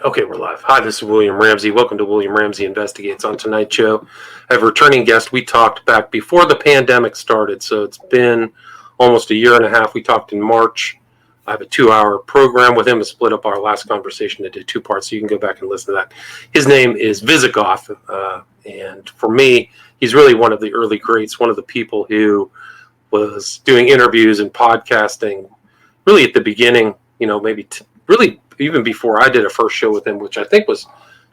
Okay, we're live. Hi, this is William Ramsey. Welcome to William Ramsey Investigates. On tonight's show, I have a returning guest. We talked back before the pandemic started, so it's been almost a year and a half. We talked in March. I have a 2-hour program with him to split up our last conversation into 2 parts, so you can go back and listen to that. His name is Vyzygoth, and for me, he's really one of the early greats, one of the people who was doing interviews and podcasting really at the beginning, maybe really even before I did a first show with him, which I think was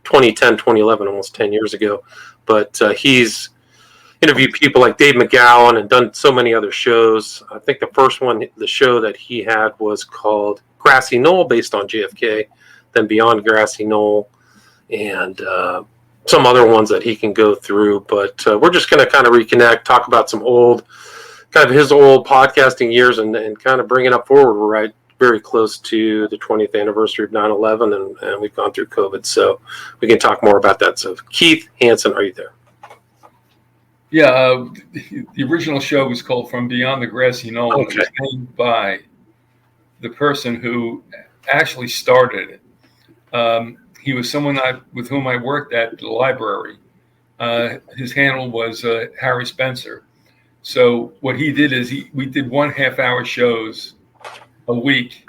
2010, 2011, almost 10 years ago. But he's interviewed people like Dave McGowan and done so many other shows. I think the first one, the show that he had was called Grassy Knoll, based on JFK, then Beyond Grassy Knoll, and some other ones that he can go through. But we're just going to kind of reconnect, talk about some his old podcasting years and kind of bring it up forward. We're right very close to the 20th anniversary of 9/11, and we've gone through COVID, so we can talk more about that. So, Keith Hansen, are you there? Yeah, the original show was called From Beyond the Grassy Knoll. Okay. It was named by the person who actually started it. He was someone with whom I worked at the library. His handle was Harry Spencer. So what he did is we did 1.5 hour shows a week.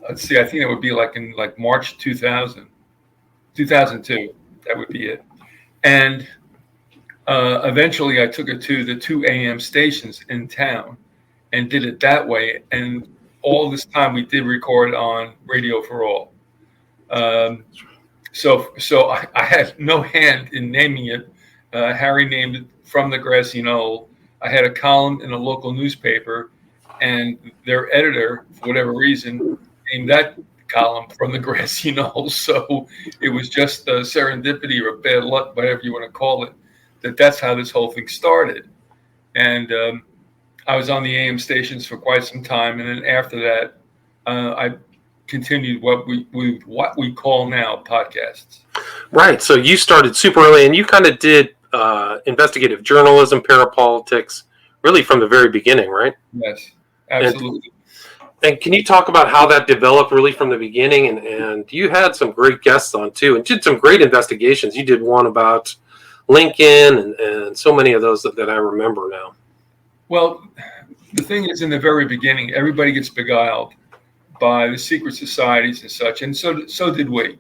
Let's see, I think it would be in March 2002. That would be it. And eventually I took it to the 2 a.m. stations in town and did it that way. And all this time we did record on Radio for All. So I had no hand in naming it. Harry named it From the Grassy Knoll. I had a column in a local newspaper, and their editor, for whatever reason, named that column From the Grassy Knoll. So it was just serendipity or bad luck, whatever you want to call it, that's how this whole thing started. And I was on the AM stations for quite some time, and then after that, I continued what we call now podcasts. Right. So you started super early, and you kind of did investigative journalism, parapolitics, really from the very beginning, right? Yes, absolutely. And can you talk about how that developed really from the beginning? And you had some great guests on too, and did some great investigations. You did one about Lincoln and so many of those that I remember now. Well, the thing is, in the very beginning, everybody gets beguiled by the secret societies and such, and so did we.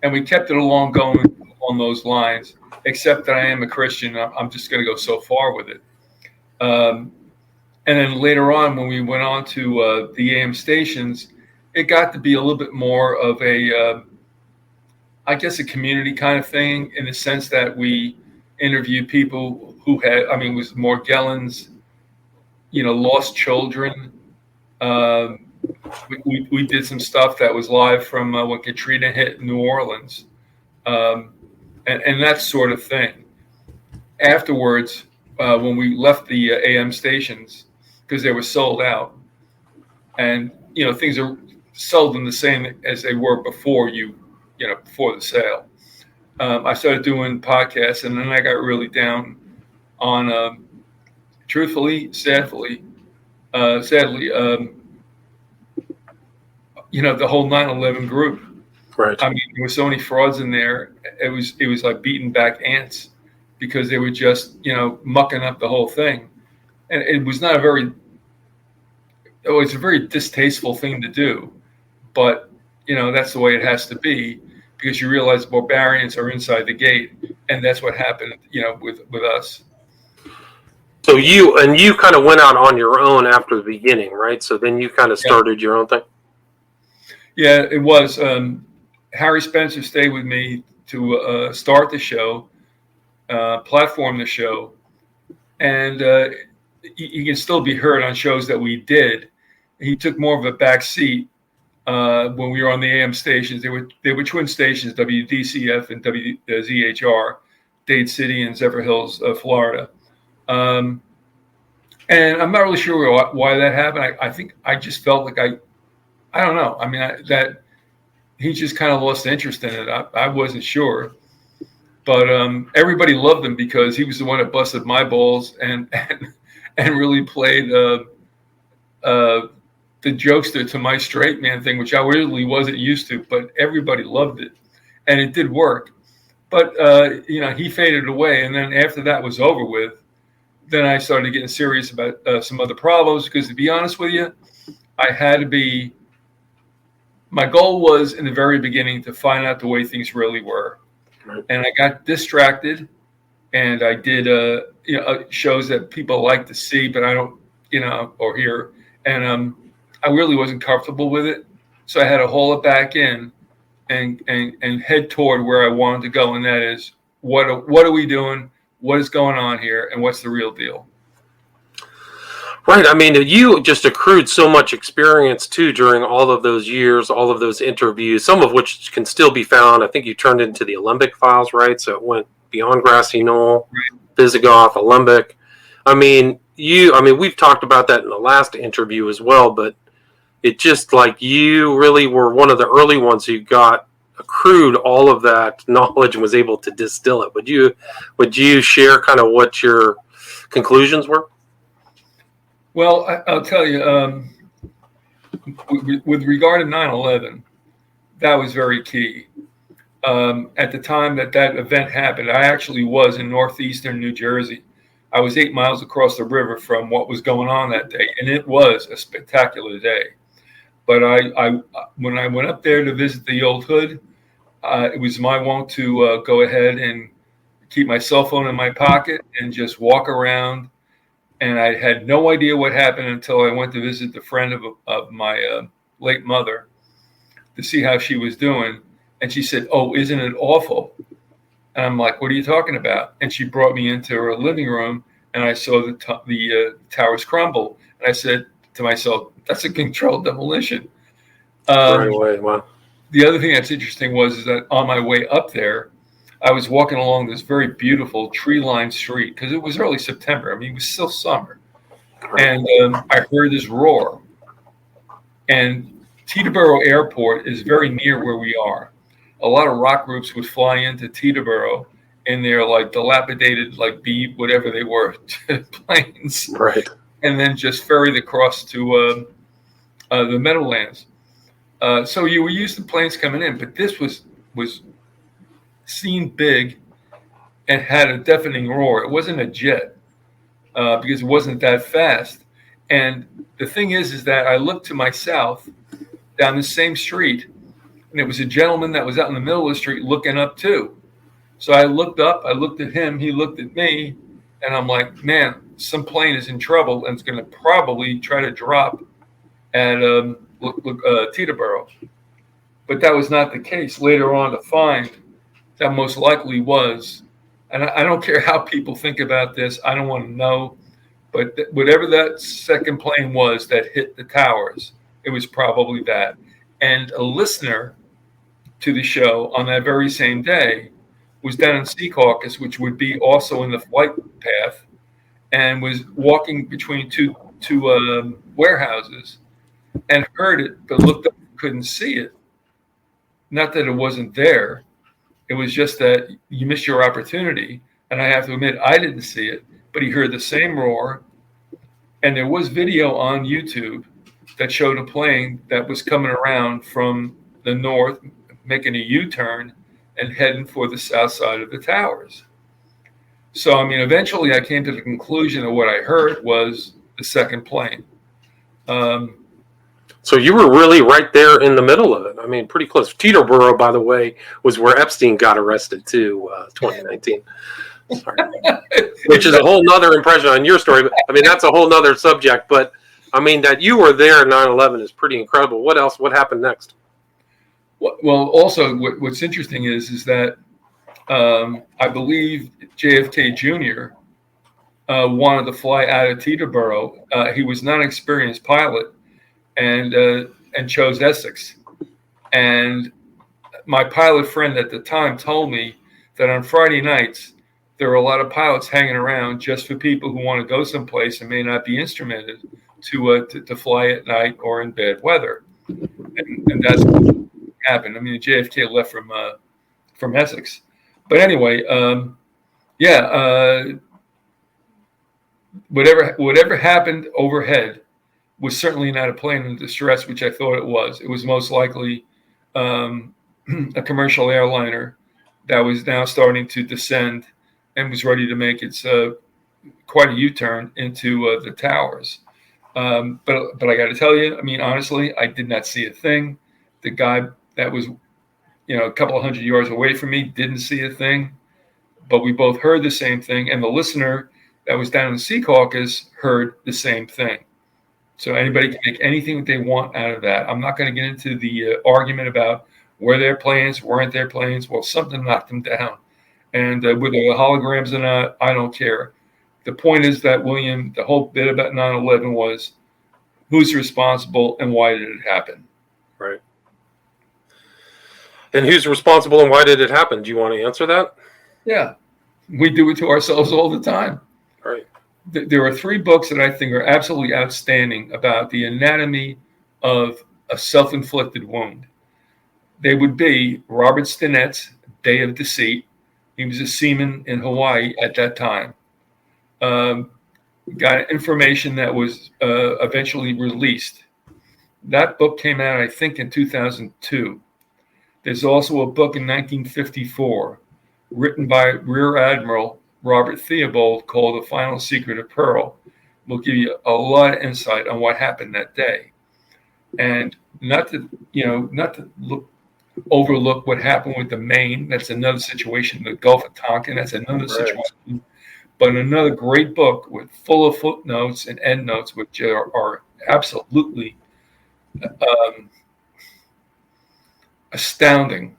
And we kept it along going on those lines, except that I am a Christian. I'm just going to go so far with it. And then later on, when we went on to the AM stations, it got to be a little bit more of a, I guess, a community kind of thing, in the sense that we interviewed people who had, it was Morgellons, lost children. We did some stuff that was live from when Katrina hit New Orleans. And that sort of thing. Afterwards, when we left the AM stations, because they were sold out, and things are seldom the same as they were before before the sale. I started doing podcasts, and then I got really down on, sadly, the whole 9/11 group. Right. There were so many frauds in there. It was like beating back ants, because they were just, mucking up the whole thing. And it was a very distasteful thing to do, but, that's the way it has to be, because you realize barbarians are inside the gate. And that's what happened, with us. So you kind of went out on your own after the beginning, right? So then you kind of started your own thing. Yeah, it was. Harry Spencer stayed with me to start the show, platform the show, and he can still be heard on shows that we did. He took more of a back seat when we were on the AM stations. They were twin stations, WDCF and WZHR, Dade City and Zephyr Hills, Florida. And I'm not really sure why that happened. I think I just felt like I don't know. That he just kind of lost interest in it. I wasn't sure, but everybody loved him because he was the one that busted my balls and really played the the jokester to my straight man thing, which I really wasn't used to, but everybody loved it, and it did work. But he faded away, and then after that was over with, then I started getting serious about some other problems. Because to be honest with you, I had to be. My goal was in the very beginning to find out the way things really were, and I got distracted, and I did shows that people like to see, but I don't, or hear, and I really wasn't comfortable with it, so I had to haul it back in and head toward where I wanted to go, and that is what are we doing? What is going on here, and what's the real deal? Right. I mean, you just accrued so much experience too during all of those years, all of those interviews, some of which can still be found. I think you turned into the Alembic files, right? So it went beyond Grassy Knoll, Vyzygoth, Alembic. I mean, we've talked about that in the last interview as well, but it just like you really were one of the early ones who got accrued all of that knowledge and was able to distill it. Would you share kind of what your conclusions were? Well, I'll tell you, with regard to 9/11, that was very key. At the time that event happened, I actually was in northeastern New Jersey. I was 8 miles across the river from what was going on that day, and it was a spectacular day. But when I went up there to visit the old hood, it was my wont to go ahead and keep my cell phone in my pocket and just walk around. And I had no idea what happened until I went to visit the friend of my late mother to see how she was doing. And she said, "Oh, isn't it awful?" And I'm like, "What are you talking about?" And she brought me into her living room, and I saw the towers crumble. And I said to myself, "That's a controlled demolition." Right away. Wow. The other thing that's interesting is that on my way up there, I was walking along this very beautiful tree-lined street because it was early September. I mean, it was still summer. And I heard this roar. And Teterboro Airport is very near where we are. A lot of rock groups would fly into Teterboro in their like dilapidated, like B, whatever they were, planes. Right. And then just ferried across to the Meadowlands. So you were used to planes coming in, but this was seen big and had a deafening roar. It wasn't a jet because it wasn't that fast. And the thing is that I looked to my south down the same street, and it was a gentleman that was out in the middle of the street looking up too. So I looked up, I looked at him, he looked at me, and I'm like, man, some plane is in trouble and it's going to probably try to drop at Teterboro. But that was not the case. Later on to find that most likely was, and I don't care how people think about this, I don't want to know, but whatever that second plane was that hit the towers, it was probably that. And a listener to the show on that very same day was down in Sea Caucus, which would be also in the flight path, and was walking between two warehouses and heard it, but looked up and couldn't see it. Not that it wasn't there. It was just that you missed your opportunity. And I have to admit, I didn't see it, but he heard the same roar. And there was video on YouTube that showed a plane that was coming around from the north, making a U-turn and heading for the south side of the towers. So, I mean, eventually I came to the conclusion that what I heard was the second plane. So you were really right there in the middle of it. I mean, pretty close. Teterboro, by the way, was where Epstein got arrested too, 2019. Sorry. Which is a whole nother impression on your story. But, I mean, that's a whole nother subject. But, I mean, that you were there at 9/11 is pretty incredible. What else? What happened next? Well, also, what's interesting is that I believe JFK Jr. Wanted to fly out of Teterboro. He was not an experienced pilot. And chose Essex. And my pilot friend at the time told me that on Friday nights, there are a lot of pilots hanging around just for people who want to go someplace and may not be instrumented to fly at night or in bad weather. And that's what happened. I mean, JFK left from Essex. But anyway, whatever happened overhead was certainly not a plane in distress, which I thought it was. It was most likely a commercial airliner that was now starting to descend and was ready to make its quite a U-turn into the towers. But I got to tell you, I mean, honestly, I did not see a thing. The guy that was, a couple of 100 yards away from me didn't see a thing. But we both heard the same thing, and the listener that was down in the Sea Caucus heard the same thing. So anybody can make anything that they want out of that. I'm not going to get into the argument about were there planes, weren't there planes. Well, something knocked them down. And whether the holograms or not, I don't care. The point is that, William, the whole bit about 9/11 was who's responsible and why did it happen? Right. And who's responsible and why did it happen? Do you want to answer that? Yeah. We do it to ourselves all the time. Right. There are 3 books that I think are absolutely outstanding about the anatomy of a self-inflicted wound. They would be Robert Stinnett's Day of Deceit. He was a seaman in Hawaii at that time. Got information that was eventually released. That book came out, I think, in 2002. There's also a book in 1954 written by Rear Admiral Robert Theobald called The Final Secret of Pearl. Will give you a lot of insight on what happened that day. And not to overlook what happened with the Maine. That's another situation. The Gulf of Tonkin. That's another situation. But another great book with full of footnotes and endnotes, which are absolutely astounding,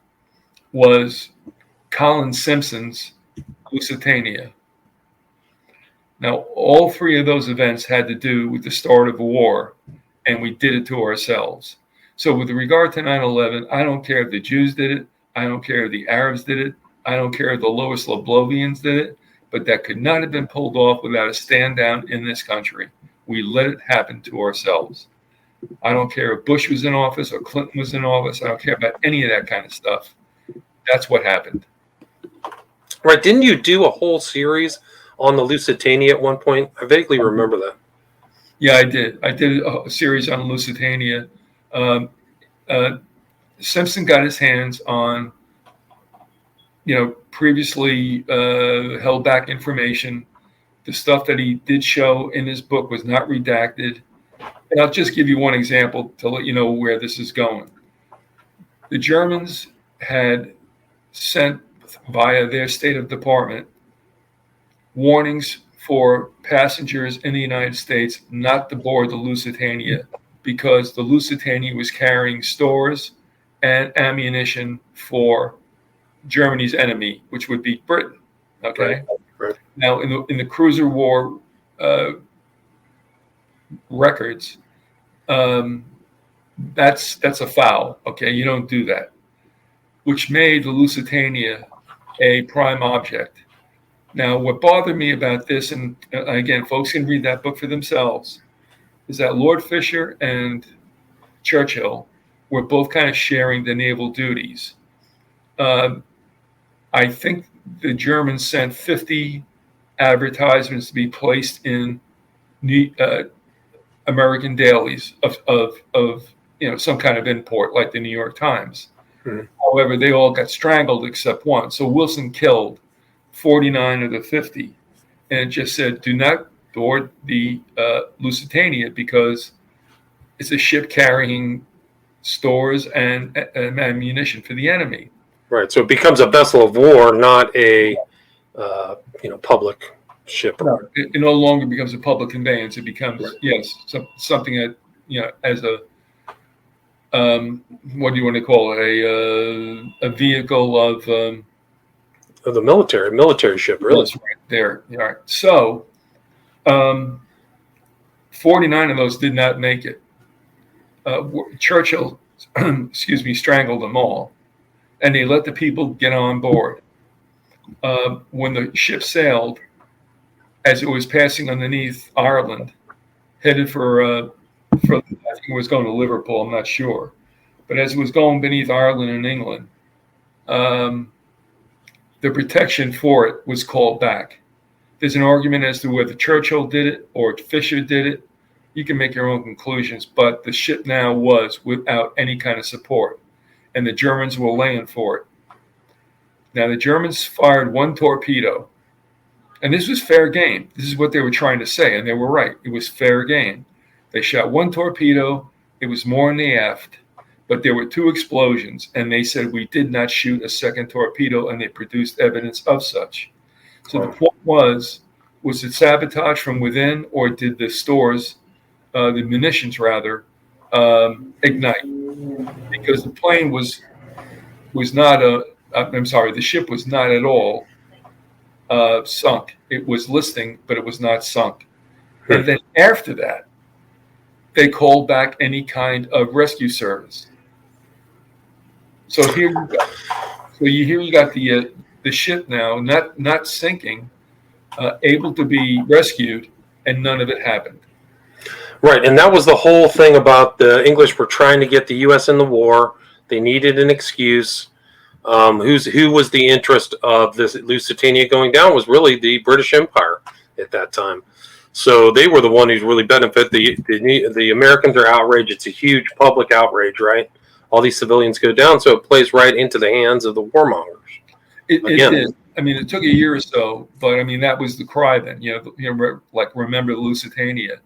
was Colin Simpson's Lusitania. Now, all 3 of those events had to do with the start of a war, and we did it to ourselves. So with regard to 9/11, I don't care if the Jews did it. I don't care if the Arabs did it. I don't care if the Lois Loblovians did it. But that could not have been pulled off without a stand down in this country. We let it happen to ourselves. I don't care if Bush was in office or Clinton was in office. I don't care about any of that kind of stuff. That's what happened. Right. Didn't you do a whole series on the Lusitania at one point? I vaguely remember that. Yeah, I did. I did a series on Lusitania. Simpson got his hands on, previously held back information. The stuff that he did show in his book was not redacted. And I'll just give you one example to let you know where this is going. The Germans had sent via their State of Department warnings for passengers in the United States not to board the Lusitania because the Lusitania was carrying stores and ammunition for Germany's enemy, which would be Britain. Okay. Right. Now, in the cruiser war records, that's a foul. Okay, you don't do that. Which made the Lusitania a prime object. Now, what bothered me about this, and again, folks can read that book for themselves, is that Lord Fisher and Churchill were both kind of sharing the naval duties. I think the Germans sent 50 advertisements to be placed in American dailies of some kind of import, like the New York Times. Mm-hmm. However, they all got strangled except one. So Wilson killed 49 of the 50, and it just said, "Do not board the Lusitania because it's a ship carrying stores and ammunition for the enemy." Right. So it becomes a vessel of war, not a public ship. No, it no longer becomes a public conveyance. It becomes something that as a what do you want to call it? A vehicle of the military ship, really. That's right there. All right. So 49 of those did not make it. Churchill, strangled them all, and they let the people get on board. When the ship sailed, as it was passing underneath Ireland, headed for I think it was going to Liverpool, I'm not sure. But as it was going beneath Ireland and England, the protection for it was called back. There's an argument as to whether Churchill did it or Fisher did it. you can make your own conclusions. But the ship now was without any kind of support, and the Germans were laying for it. Now, the Germans fired one torpedo, and this was fair game. This is what they were trying to say, and they were right. It was fair game. They shot one torpedo. It was more in the aft, but there were two explosions, and they said we did not shoot a second torpedo, and they produced evidence of such. So the point was it sabotage from within, or did the stores, the munitions rather, ignite? Because the plane was not the ship was not at all sunk. It was listing, but it was not sunk. And then after that, they called back any kind of rescue service. So here you go. So you got the ship now not sinking, able to be rescued, and none of it happened. Right, and that was the whole thing about the English were trying to get the U.S. in the war. They needed an excuse. Who was the interest of this Lusitania going down was really the British Empire at that time. So they were the one who's really benefit. The Americans are outraged. It's a huge public outrage, right? All these civilians go down, so it plays right into the hands of the warmongers. It did. I mean, it took a year or so, but I mean that was the cry then. Like remember the Lusitania,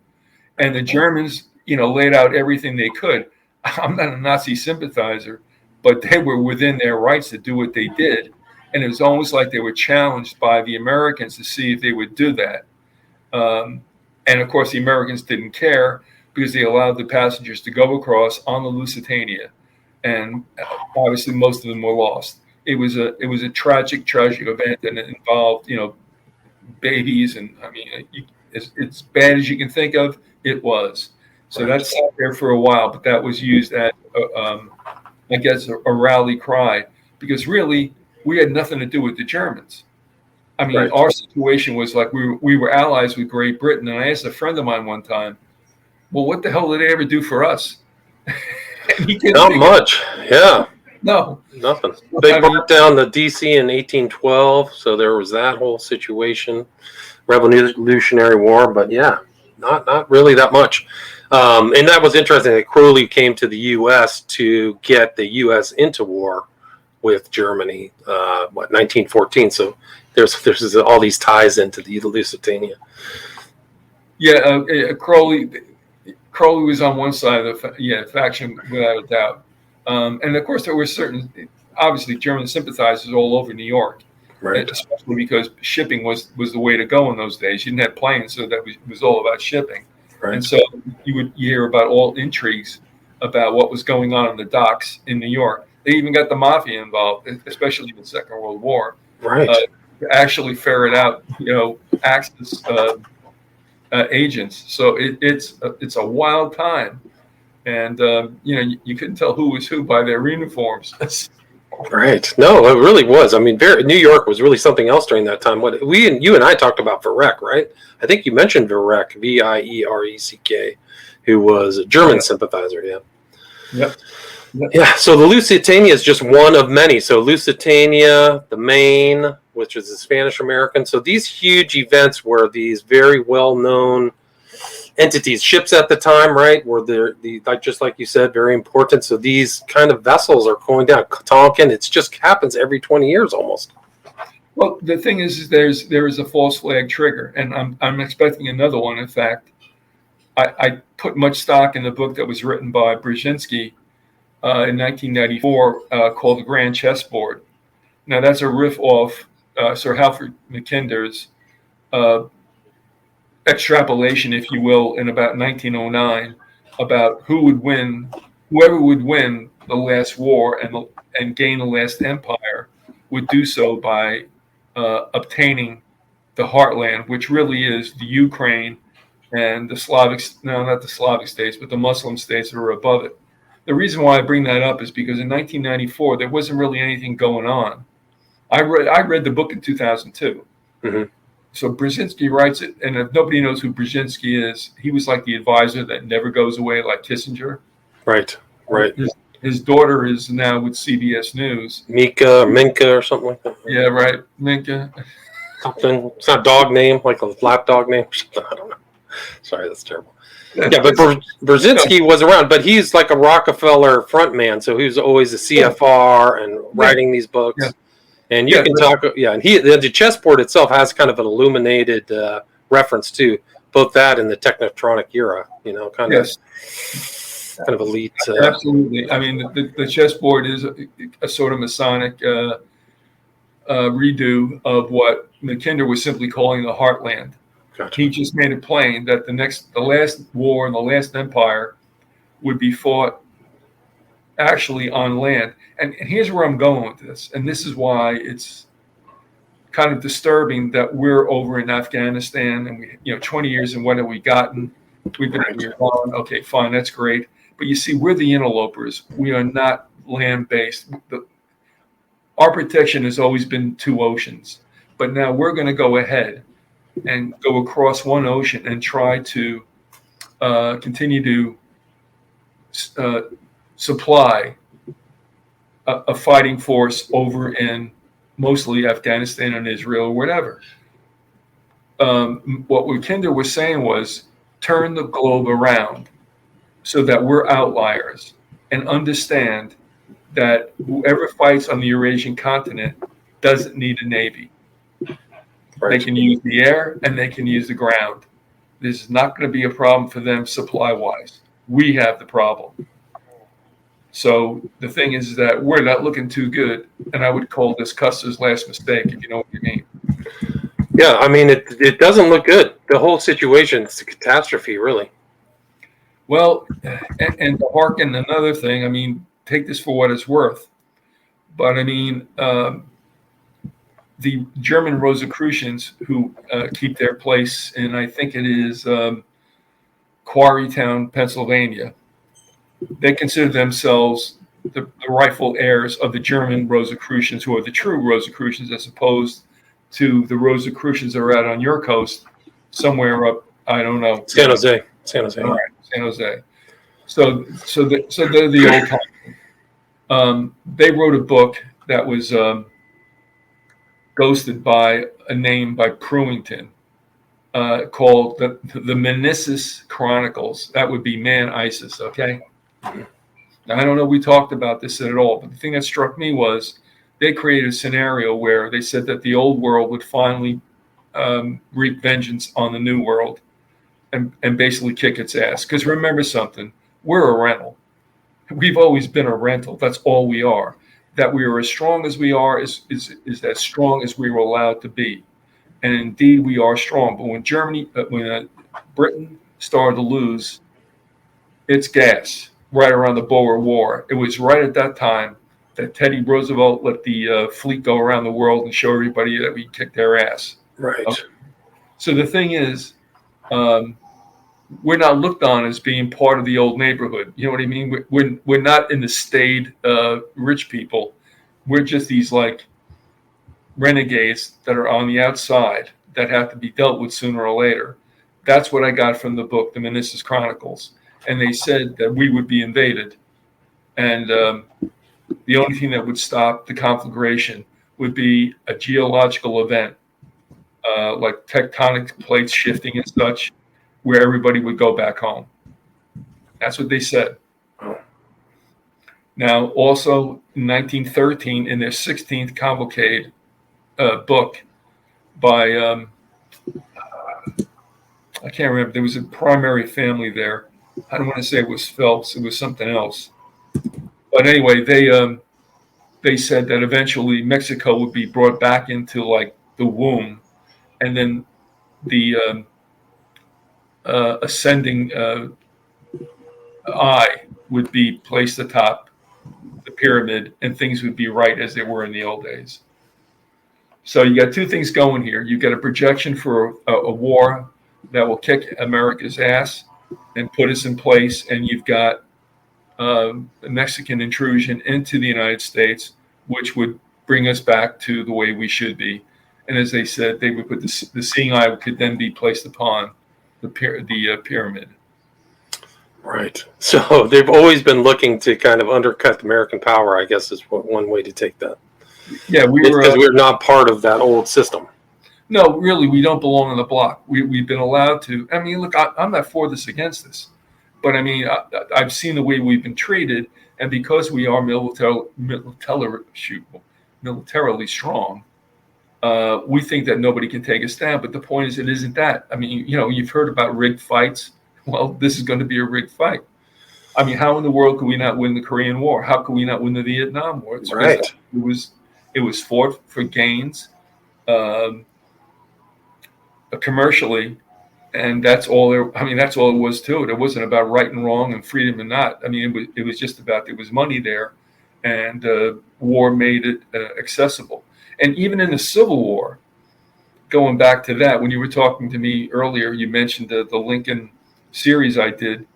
and the Germans, laid out everything they could. I'm not a Nazi sympathizer, but they were within their rights to do what they did, and it was almost like they were challenged by the Americans to see if they would do that. And of course, the Americans didn't care because they allowed the passengers to go across on the Lusitania, and obviously most of them were lost. It was a tragic event, and it involved babies, and I mean it's bad as you can think of. It was. So that sat there for a while, but that was used as I guess a rally cry, because really we had nothing to do with the Germans. I mean, our situation was like we were allies with Great Britain, and I asked a friend of mine one time, well, what the hell did they ever do for us? Not much. Yeah. No. Nothing. They burnt down the D.C. in 1812, so there was that whole situation, Revolutionary War, but yeah, not really that much. And that was interesting that Crowley came to the U.S. to get the U.S. into war with Germany, 1914. So there's all these ties into the Lusitania. Yeah, Crowley was on one side of the faction without a doubt. And of course, there were obviously German sympathizers all over New York, right? Especially because shipping was the way to go in those days. You didn't have planes, so that was all about shipping. Right. And so you hear about all intrigues about what was going on the docks in New York. They even got the mafia involved, especially in the Second World War. Right. To actually ferret out, Axis agents. So it's a wild time. And, you couldn't tell who was who by their uniforms. Right. No, it really was. I mean, New York was really something else during that time. You and I talked about Viereck, right? I think you mentioned Viereck, Viereck, who was a German sympathizer. Yeah. Yep. Yeah. So the Lusitania is just one of many. So Lusitania, the Maine, which is the Spanish American. So these huge events were these very well-known entities, ships at the time, right, were just like you said, very important. So these kind of vessels are going down. Tonkin, it just happens every 20 years almost. Well, the thing is there is a false flag trigger, and I'm expecting another one. In fact, I put much stock in the book that was written by Brzezinski in 1994 called The Grand Chessboard. Now that's a riff off Sir Halford Mackinder's extrapolation, if you will, in about 1909 about whoever would win the last war and gain the last empire would do so by obtaining the heartland, which really is the Ukraine and not the Slavic states, but the Muslim states that are above it. The reason why I bring that up is because in 1994 there wasn't really anything going on. I read the book in 2002. Mm-hmm. So Brzezinski writes it, and if nobody knows who Brzezinski is, he was like the advisor that never goes away, like Kissinger. Right. His daughter is now with CBS News. Minka or something like that. Yeah, right. Minka. Something. It's not a dog name, like a lapdog name. I don't know. Sorry, that's terrible. Yeah, but Brzezinski was around, but he's like a Rockefeller front man, so he was always a CFR and writing these books. Yeah. And you can talk, and the chessboard itself has kind of an illuminated reference to both that and the Technotronic era, kind of elite. Absolutely. I mean, the chessboard is a sort of Masonic redo of what Mackinder was simply calling the Heartland. Gotcha. He just made it plain that the last war and the last empire would be fought actually on land. And here's where I'm going with this. And this is why it's kind of disturbing that we're over in Afghanistan and we, 20 years and what have we gotten? We've been gone. Okay, fine, that's great. But you see, we're the interlopers. We are not land-based. Our protection has always been 2 oceans. But now we're going to go ahead and go across 1 ocean and try to continue to supply a fighting force over in mostly Afghanistan and Israel or whatever. What Mackinder was saying was turn the globe around so that we're outliers and understand that whoever fights on the Eurasian continent doesn't need a navy. Right. They can use the air and they can use the ground. This is not going to be a problem for them supply-wise. We have the problem. So the thing is that we're not looking too good, and I would call this Custer's last mistake, if you know what I mean. Yeah, I mean, it doesn't look good. The whole situation is a catastrophe, really. Well, and to hearken another thing, I mean, take this for what it's worth. But, I mean, the German Rosicrucians who keep their place in, I think it is Quarrytown, Pennsylvania, they consider themselves the rightful heirs of the German Rosicrucians, who are the true Rosicrucians, as opposed to the Rosicrucians that are out on your coast, somewhere up, I don't know. San Jose. All right, San Jose. So they're the old time. They wrote a book that was ghosted by a name by Prewington called the Menissus Chronicles. That would be Man Isis, okay? Now, I don't know if we talked about this at all, but the thing that struck me was they created a scenario where they said that the old world would finally wreak vengeance on the new world and basically kick its ass. Because remember something, we're a rental. We've always been a rental. That's all we are. That we are as strong as we are is as strong as we were allowed to be. And indeed, we are strong. But when Britain started to lose its gas right around the Boer War, it was right at that time that Teddy Roosevelt let the fleet go around the world and show everybody that we kicked their ass. Right. Okay. So the thing is, we're not looked on as being part of the old neighborhood. You know what I mean? We're not in the staid rich people. We're just these like renegades that are on the outside that have to be dealt with sooner or later. That's what I got from the book, The Menissus Chronicles. And they said that we would be invaded. And the only thing that would stop the conflagration would be a geological event, like tectonic plates shifting and such, where everybody would go back home. That's what they said. Now, also in 1913, in their 16th cavalcade book by, I can't remember, there was a primary family there. I don't want to say it was Phelps, it was something else. But anyway, they said that eventually Mexico would be brought back into like the womb, and then the ascending eye would be placed atop the pyramid, and things would be right as they were in the old days. So you got 2 things going here. You got a projection for a war that will kick America's ass and put us in place, and you've got a Mexican intrusion into the United States, which would bring us back to the way we should be. And as they said, they would put the seeing eye could then be placed upon the pyramid. Right. So they've always been looking to kind of undercut American power, I guess, is one way to take that. Yeah, because we're not part of that old system. No, really, we don't belong on the block. We've been allowed to. I mean, look, I'm not for this against this, but I mean, I've seen the way we've been treated, and because we are militarily strong, we think that nobody can take us down. But the point is, it isn't that. I mean, you've heard about rigged fights. Well, this is going to be a rigged fight. I mean, how in the world could we not win the Korean War? How could we not win the Vietnam War? It's Right. It was fought for gains, commercially, and that's all there. I mean, that's all it was to it. It wasn't about right and wrong and freedom and not. I mean, it was just about there was money there, and war made it accessible. And even in the Civil War, going back to that, when you were talking to me earlier, you mentioned the Lincoln series I did.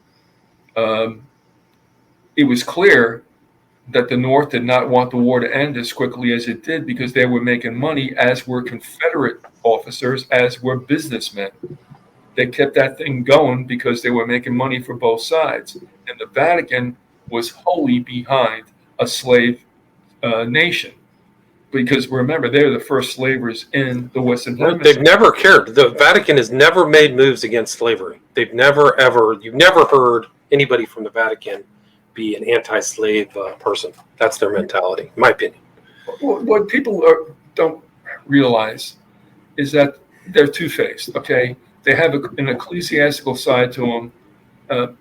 It was clear that the North did not want the war to end as quickly as it did because they were making money, as were Confederate officers, as were businessmen. They kept that thing going because they were making money for both sides. And the Vatican was wholly behind a slave nation. Because remember, they're the first slavers in the Western Hemisphere. They've never cared. The Vatican has never made moves against slavery. They've never, ever, you've never heard anybody from the Vatican be an anti-slave person. That's their mentality, in my opinion. What people don't realize is that they're two-faced, okay? They have an ecclesiastical side to them.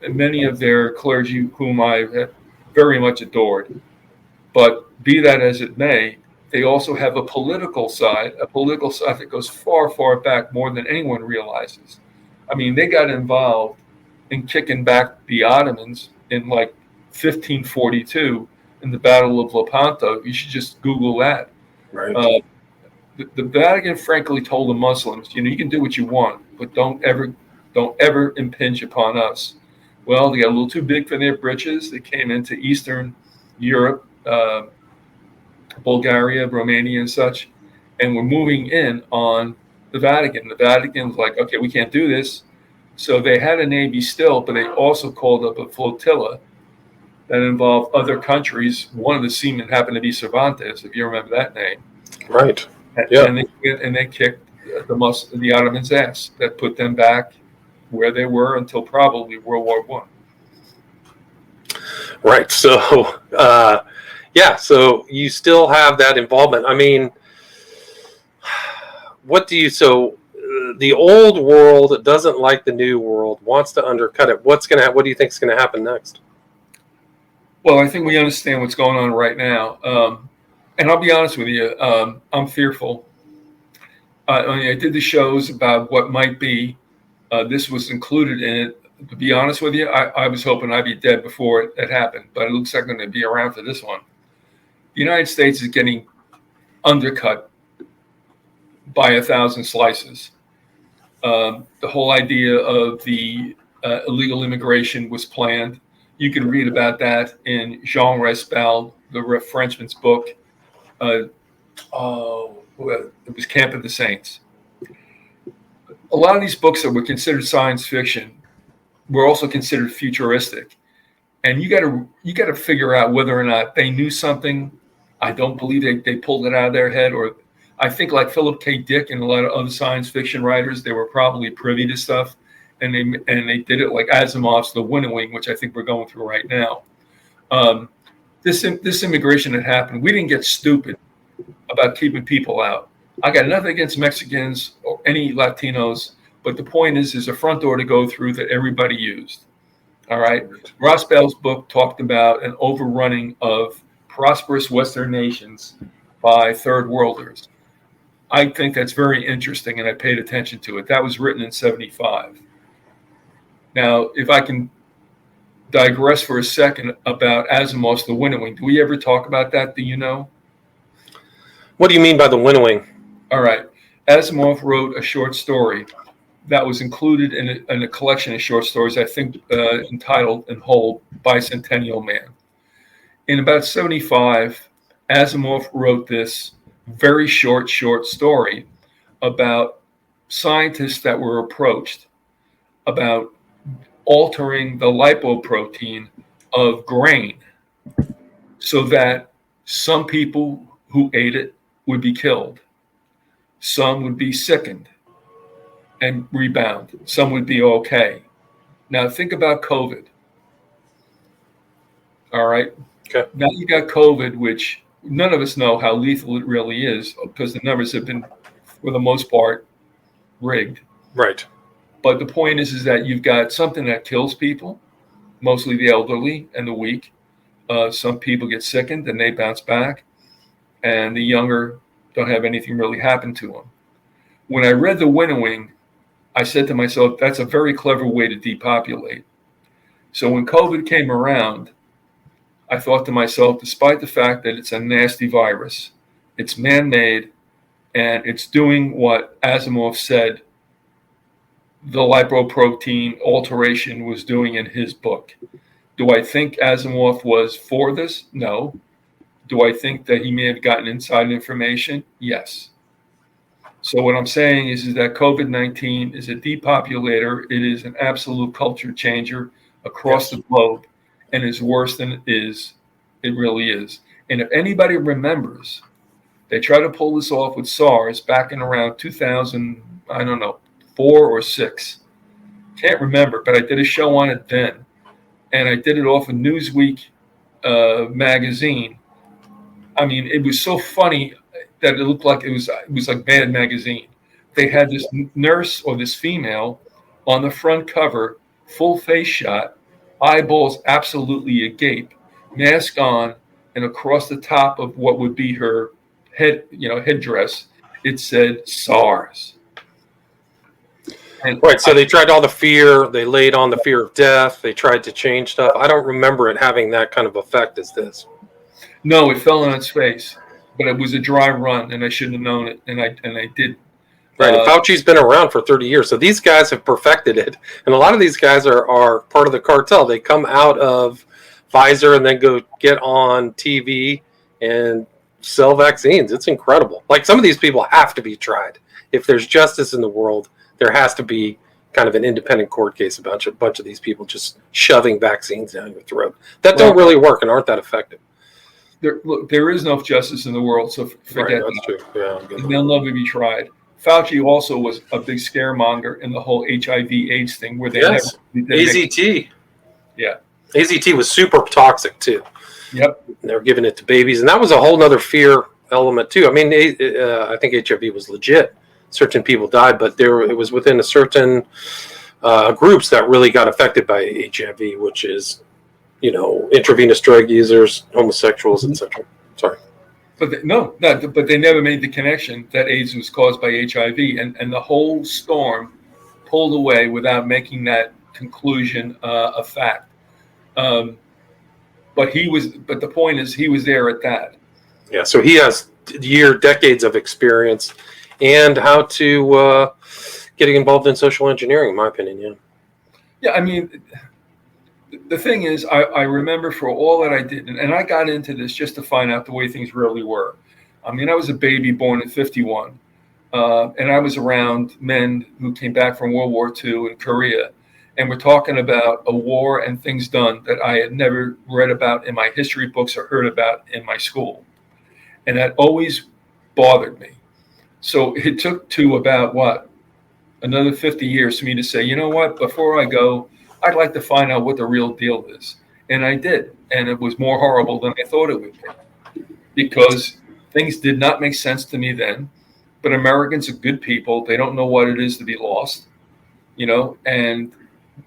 And many of their clergy, whom I have very much adored. But be that as it may, they also have a political side that goes far, far back, more than anyone realizes. I mean, they got involved in kicking back the Ottomans in like 1542 in the Battle of Lepanto. You should just Google that. Right. The Vatican, frankly, told the Muslims, you can do what you want, but don't ever impinge upon us. Well, they got a little too big for their britches. They came into Eastern Europe, Bulgaria, Romania, and such, and were moving in on the Vatican. The Vatican was like, okay, we can't do this. So they had a navy still, but they also called up a flotilla that involved other countries. One of the seamen happened to be Cervantes, if you remember that name. Right. Yeah. And they kicked the Ottomans' ass. That put them back where they were until probably World War I. Right. So, so you still have that involvement. I mean, the old world doesn't like the new world, wants to undercut it. What do you think is going to happen next? Well, I think we understand what's going on right now. And I'll be honest with you, I'm fearful. I did the shows about what might be. This was included in it. To be honest with you, I was hoping I'd be dead before it happened, but it looks like I'm going to be around for this one. The United States is getting undercut by 1,000 slices. The whole idea of the illegal immigration was planned. You can read about that in Jean Raspail, the Frenchman's book. It was Camp of the Saints. A lot of these books that were considered science fiction were also considered futuristic, and you got to figure out whether or not they knew something. I don't believe they pulled it out of their head, or I think like Philip K. Dick and a lot of other science fiction writers, they were probably privy to stuff, and they did it like Asimov's The Winnowing, which I think we're going through right now. This immigration that happened, we didn't get stupid about keeping people out. I got nothing against Mexicans or any Latinos, but the point is there's a front door to go through that everybody used. All right. Raspail's book talked about an overrunning of prosperous Western nations by third worlders. I think that's very interesting, and I paid attention to it. That was written in 1975. Now, if I can digress for a second about Asimov's The Winnowing, do we ever talk about that? Do you know? What do you mean by The Winnowing? All right. Asimov wrote a short story that was included in a collection of short stories, I think entitled in whole Bicentennial Man. In about 1975, Asimov wrote this very short story about scientists that were approached about altering the lipoprotein of grain so that some people who ate it would be killed. Some would be sickened and rebound. Some would be okay. Now think about COVID. All right. Okay. Now you got COVID, which none of us know how lethal it really is because the numbers have been, for the most part, rigged. Right. But the point is that you've got something that kills people, mostly the elderly and the weak. Some people get sickened and they bounce back, and the younger don't have anything really happen to them. When I read The Winnowing, I said to myself, that's a very clever way to depopulate. So when COVID came around, I thought to myself, despite the fact that it's a nasty virus, it's man-made, and it's doing what Asimov said the lipoprotein alteration was doing in his book. Do I think Asimov was for this? No. Do I think that he may have gotten inside information? Yes. So what I'm saying is that COVID-19 is a depopulator. It is an absolute culture changer across the globe, and is worse than it is. It really is. And if anybody remembers, they tried to pull this off with SARS back in around 2000, I don't know, 4 or 6. Can't remember, but I did a show on it then. And I did it off of Newsweek magazine. I mean, it was so funny that it looked like it was like Mad Magazine. They had this nurse or this female on the front cover, full face shot, eyeballs absolutely agape, mask on, and across the top of what would be her headdress, it said SARS. And Right. So they tried all the fear. They laid on the fear of death. They tried to change stuff. I don't remember it having that kind of effect as this. No, it fell on its face, but it was a dry run, and I shouldn't have known it, and I did. Right. And Fauci's been around for 30 years. So these guys have perfected it. And a lot of these guys are part of the cartel. They come out of Pfizer and then go get on TV and sell vaccines. It's incredible. Like, some of these people have to be tried. If there's justice in the world, there has to be kind of an independent court case about a bunch of these people just shoving vaccines down your throat that don't really work and aren't that effective. There is no justice in the world, so forget Right, that's true. Yeah, and they'll never be tried. Fauci also was a big scaremonger in the whole HIV/AIDS thing, where they AZT. Yeah, AZT was super toxic too. Yep. And they were giving it to babies, and that was a whole other fear element too. I mean, I think HIV was legit. Certain people died, but it was within a certain groups that really got affected by HIV, which is, intravenous drug users, homosexuals, etc. Sorry. But but they never made the connection that AIDS was caused by HIV, and the whole storm pulled away without making that conclusion a fact. But the point is, he was there at that. Yeah, so he has decades of experience and how to getting involved in social engineering, in my opinion. Yeah. Yeah, I mean, the thing is, I remember for all that I did, and I got into this just to find out the way things really were. I mean, I was a baby born in 51, and I was around men who came back from World War II in Korea, and we're talking about a war and things done that I had never read about in my history books or heard about in my school. And that always bothered me. So it took to about, another 50 years for me to say, you know what, before I go, I'd like to find out what the real deal is. And I did. And it was more horrible than I thought it would be, because things did not make sense to me then. But Americans are good people. They don't know what it is to be lost, and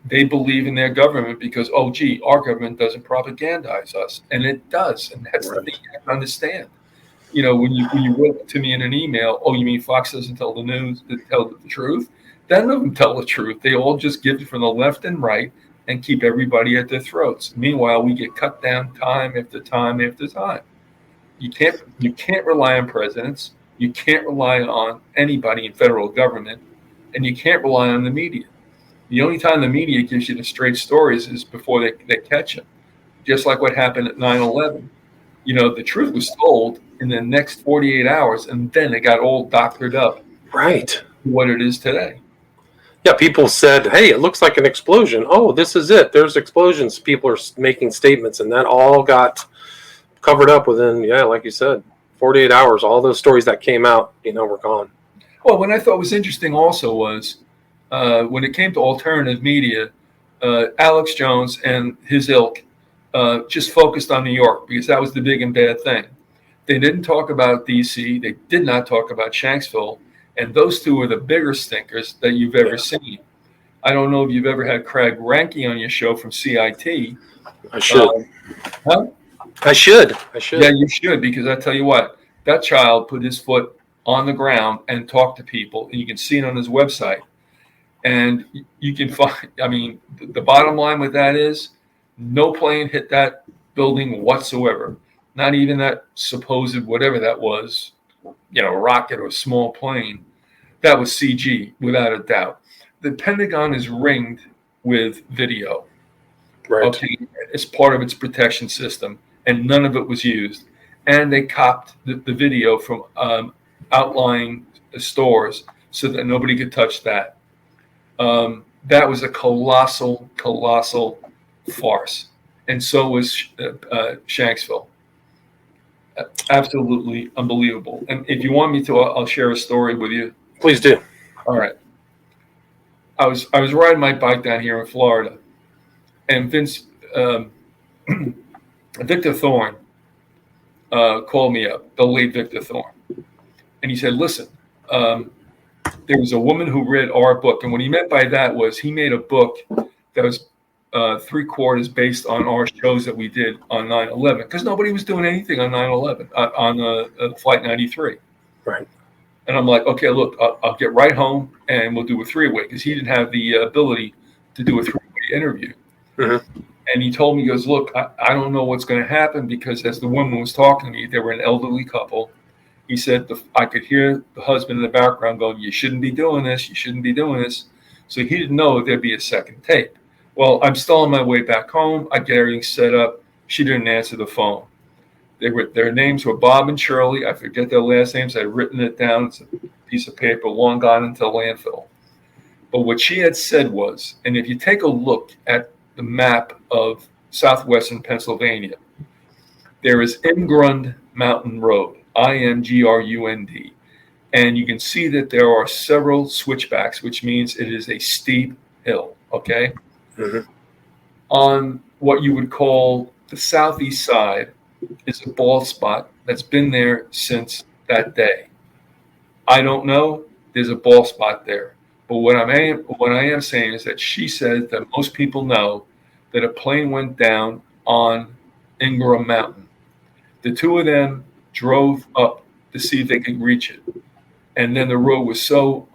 they believe in their government because, our government doesn't propagandize us. And it does. And that's the thing you have to understand. When you wrote to me in an email, you mean Fox doesn't tell the news, tell the truth? None of them tell the truth. They all just give it from the left and right and keep everybody at their throats. Meanwhile, we get cut down time after time after time. You can't rely on presidents. You can't rely on anybody in federal government, and you can't rely on the media. The only time the media gives you the straight stories is before they catch them. Just like what happened at 9/11. The truth was told in the next 48 hours, and then it got all doctored up. Right. To what it is today. Yeah, people said, hey, it looks like an explosion. Oh, this is it. There's explosions. People are making statements, and that all got covered up within, like you said, 48 hours. All those stories that came out, were gone. Well, what I thought was interesting also was when it came to alternative media, Alex Jones and his ilk just focused on New York because that was the big and bad thing. They didn't talk about D.C. They did not talk about Shanksville, and those two are the bigger stinkers that you've ever seen. I don't know if you've ever had Craig Ranke on your show from CIT. I should. Huh? I should. Yeah, you should, because I tell you what, that child put his foot on the ground and talked to people, and you can see it on his website. And you can find, I mean, the bottom line with that is no plane hit that building whatsoever. Not even that supposed whatever that was, rocket or small plane. That was CG, without a doubt. The Pentagon is ringed with video. Right. Okay, it's part of its protection system, and none of it was used. And they copped the video from outlying stores so that nobody could touch that. That was a colossal farce. And so was Shanksville. Absolutely unbelievable. And if you want me to, I'll share a story with you. Please do. All right. I was riding my bike down here in Florida, and Victor Thorne called me up, the late Victor Thorne, and he said, "Listen, there was a woman who read our book, and what he meant by that was he made a book that was 3/4 based on our shows that we did on 9/11, because nobody was doing anything on 9/11 on Flight 93." Right. And I'm like, okay, look, I'll get right home and we'll do a 3-way, because he didn't have the ability to do a 3-way interview. Mm-hmm. And he told me, he goes, look, I don't know what's going to happen, because as the woman was talking to me, they were an elderly couple. He said, I could hear the husband in the background going, you shouldn't be doing this. You shouldn't be doing this. So he didn't know there'd be a second tape. Well, I'm still on my way back home. I get everything set up. She didn't answer the phone. Their names were Bob and Shirley. I forget their last names. I'd written it down. It's a piece of paper long gone into landfill. But what she had said was, and if you take a look at the map of southwestern Pennsylvania, there is Ingrund Mountain Road, Ingrund. And you can see that there are several switchbacks, which means it is a steep hill, okay? Mm-hmm. On what you would call the southeast side is a bald spot that's been there since that day. I don't know. There's a bald spot there. But what I am saying is that she said that most people know that a plane went down on Ingram Mountain. The two of them drove up to see if they could reach it. And then the road was so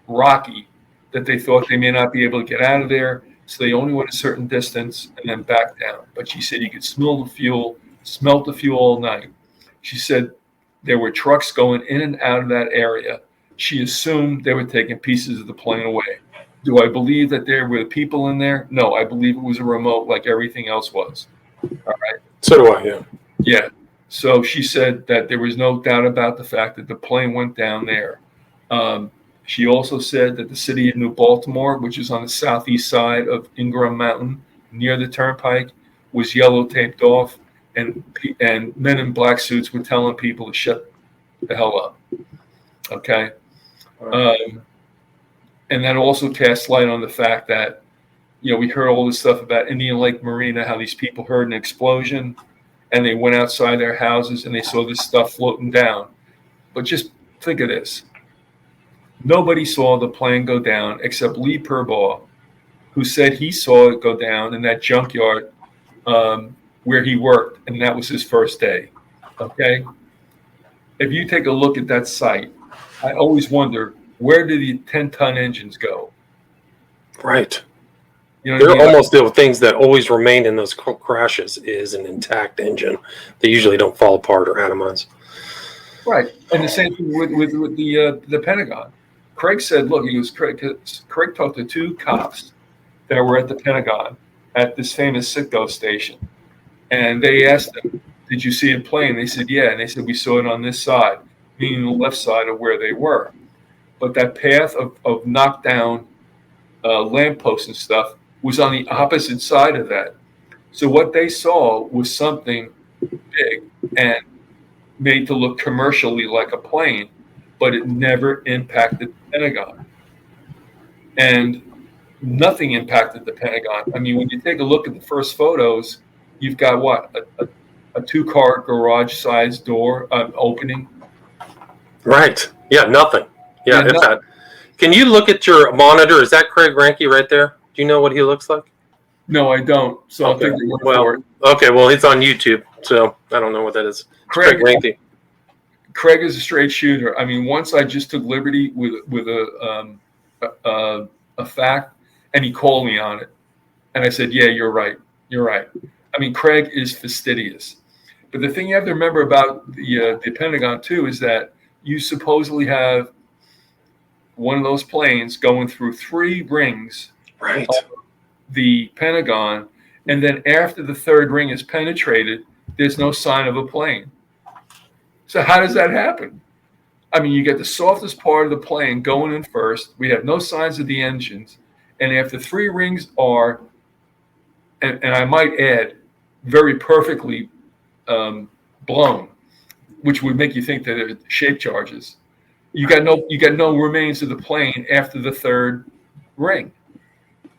rocky that they thought they may not be able to get out of there. So they only went a certain distance and then back down. But she said you could smell the fuel all night. She said there were trucks going in and out of that area. She assumed they were taking pieces of the plane away. Do I believe that there were people in there? No, I believe it was a remote like everything else was. All right. So do I, yeah. Yeah. So she said that there was no doubt about the fact that the plane went down there. She also said that the city of New Baltimore, which is on the southeast side of Ingram Mountain, near the turnpike, was yellow taped off, and men in black suits were telling people to shut the hell up. Okay. And that also casts light on the fact that, we heard all this stuff about Indian Lake Marina, how these people heard an explosion and they went outside their houses and they saw this stuff floating down. But just think of this. Nobody saw the plane go down except Lee Purbaugh, who said he saw it go down in that junkyard where he worked, and that was his first day. Okay? If you take a look at that site, I always wonder, where do the 10-ton engines go? Right. You know They're what I mean? almost the things that always remain in those crashes is an intact engine. They usually don't fall apart or atomize. Right. And the same thing with the Pentagon. Craig said, look, Craig talked to two cops that were at the Pentagon at this famous Citgo station. And they asked them, did you see a plane? They said, yeah. And they said, we saw it on this side, meaning the left side of where they were. But that path of knocked down lampposts and stuff was on the opposite side of that. So what they saw was something big and made to look commercially like a plane. but it never impacted the Pentagon. And nothing impacted the Pentagon. I mean, when you take a look at the first photos, you've got what? A two-car garage-sized door opening. Right. Yeah, nothing. Yeah, Yeah, if that. Can you look at your monitor? Is that Craig Ranke right there? Do you know what he looks like? no, I don't. So I'll take the word for it. Okay, well, it's on YouTube, so I don't know what that is. Craig Ranke. Craig is a straight shooter. I mean, once I just took liberty with a fact, and he called me on it, and I said, "Yeah, you're right. You're right." I mean, Craig is fastidious. But the thing you have to remember about the Pentagon too is that you supposedly have one of those planes going through 3 rings Right. of the Pentagon, and then after the 3rd ring is penetrated, there's no sign of a plane. So how does that happen? I mean, you get the softest part of the plane going in first. We have no signs of the engines, and after 3 rings are, and I might add, very perfectly blown, which would make you think that they're shape charges. You got no remains of the plane after the 3rd ring.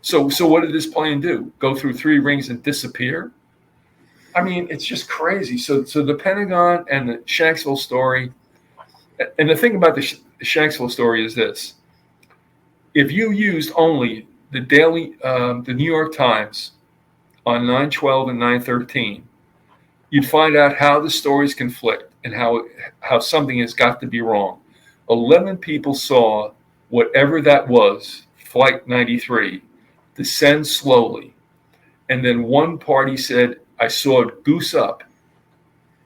So what did this plane do? Go through 3 rings and disappear? I mean, it's just crazy. So the Pentagon and the Shanksville story, and the thing about the Shanksville story is this: if you used only the New York Times on 9/12 and 9/13, you'd find out how the stories conflict and how something has got to be wrong. 11 people saw whatever that was, Flight 93, descend slowly. And then one party said, I saw it goose up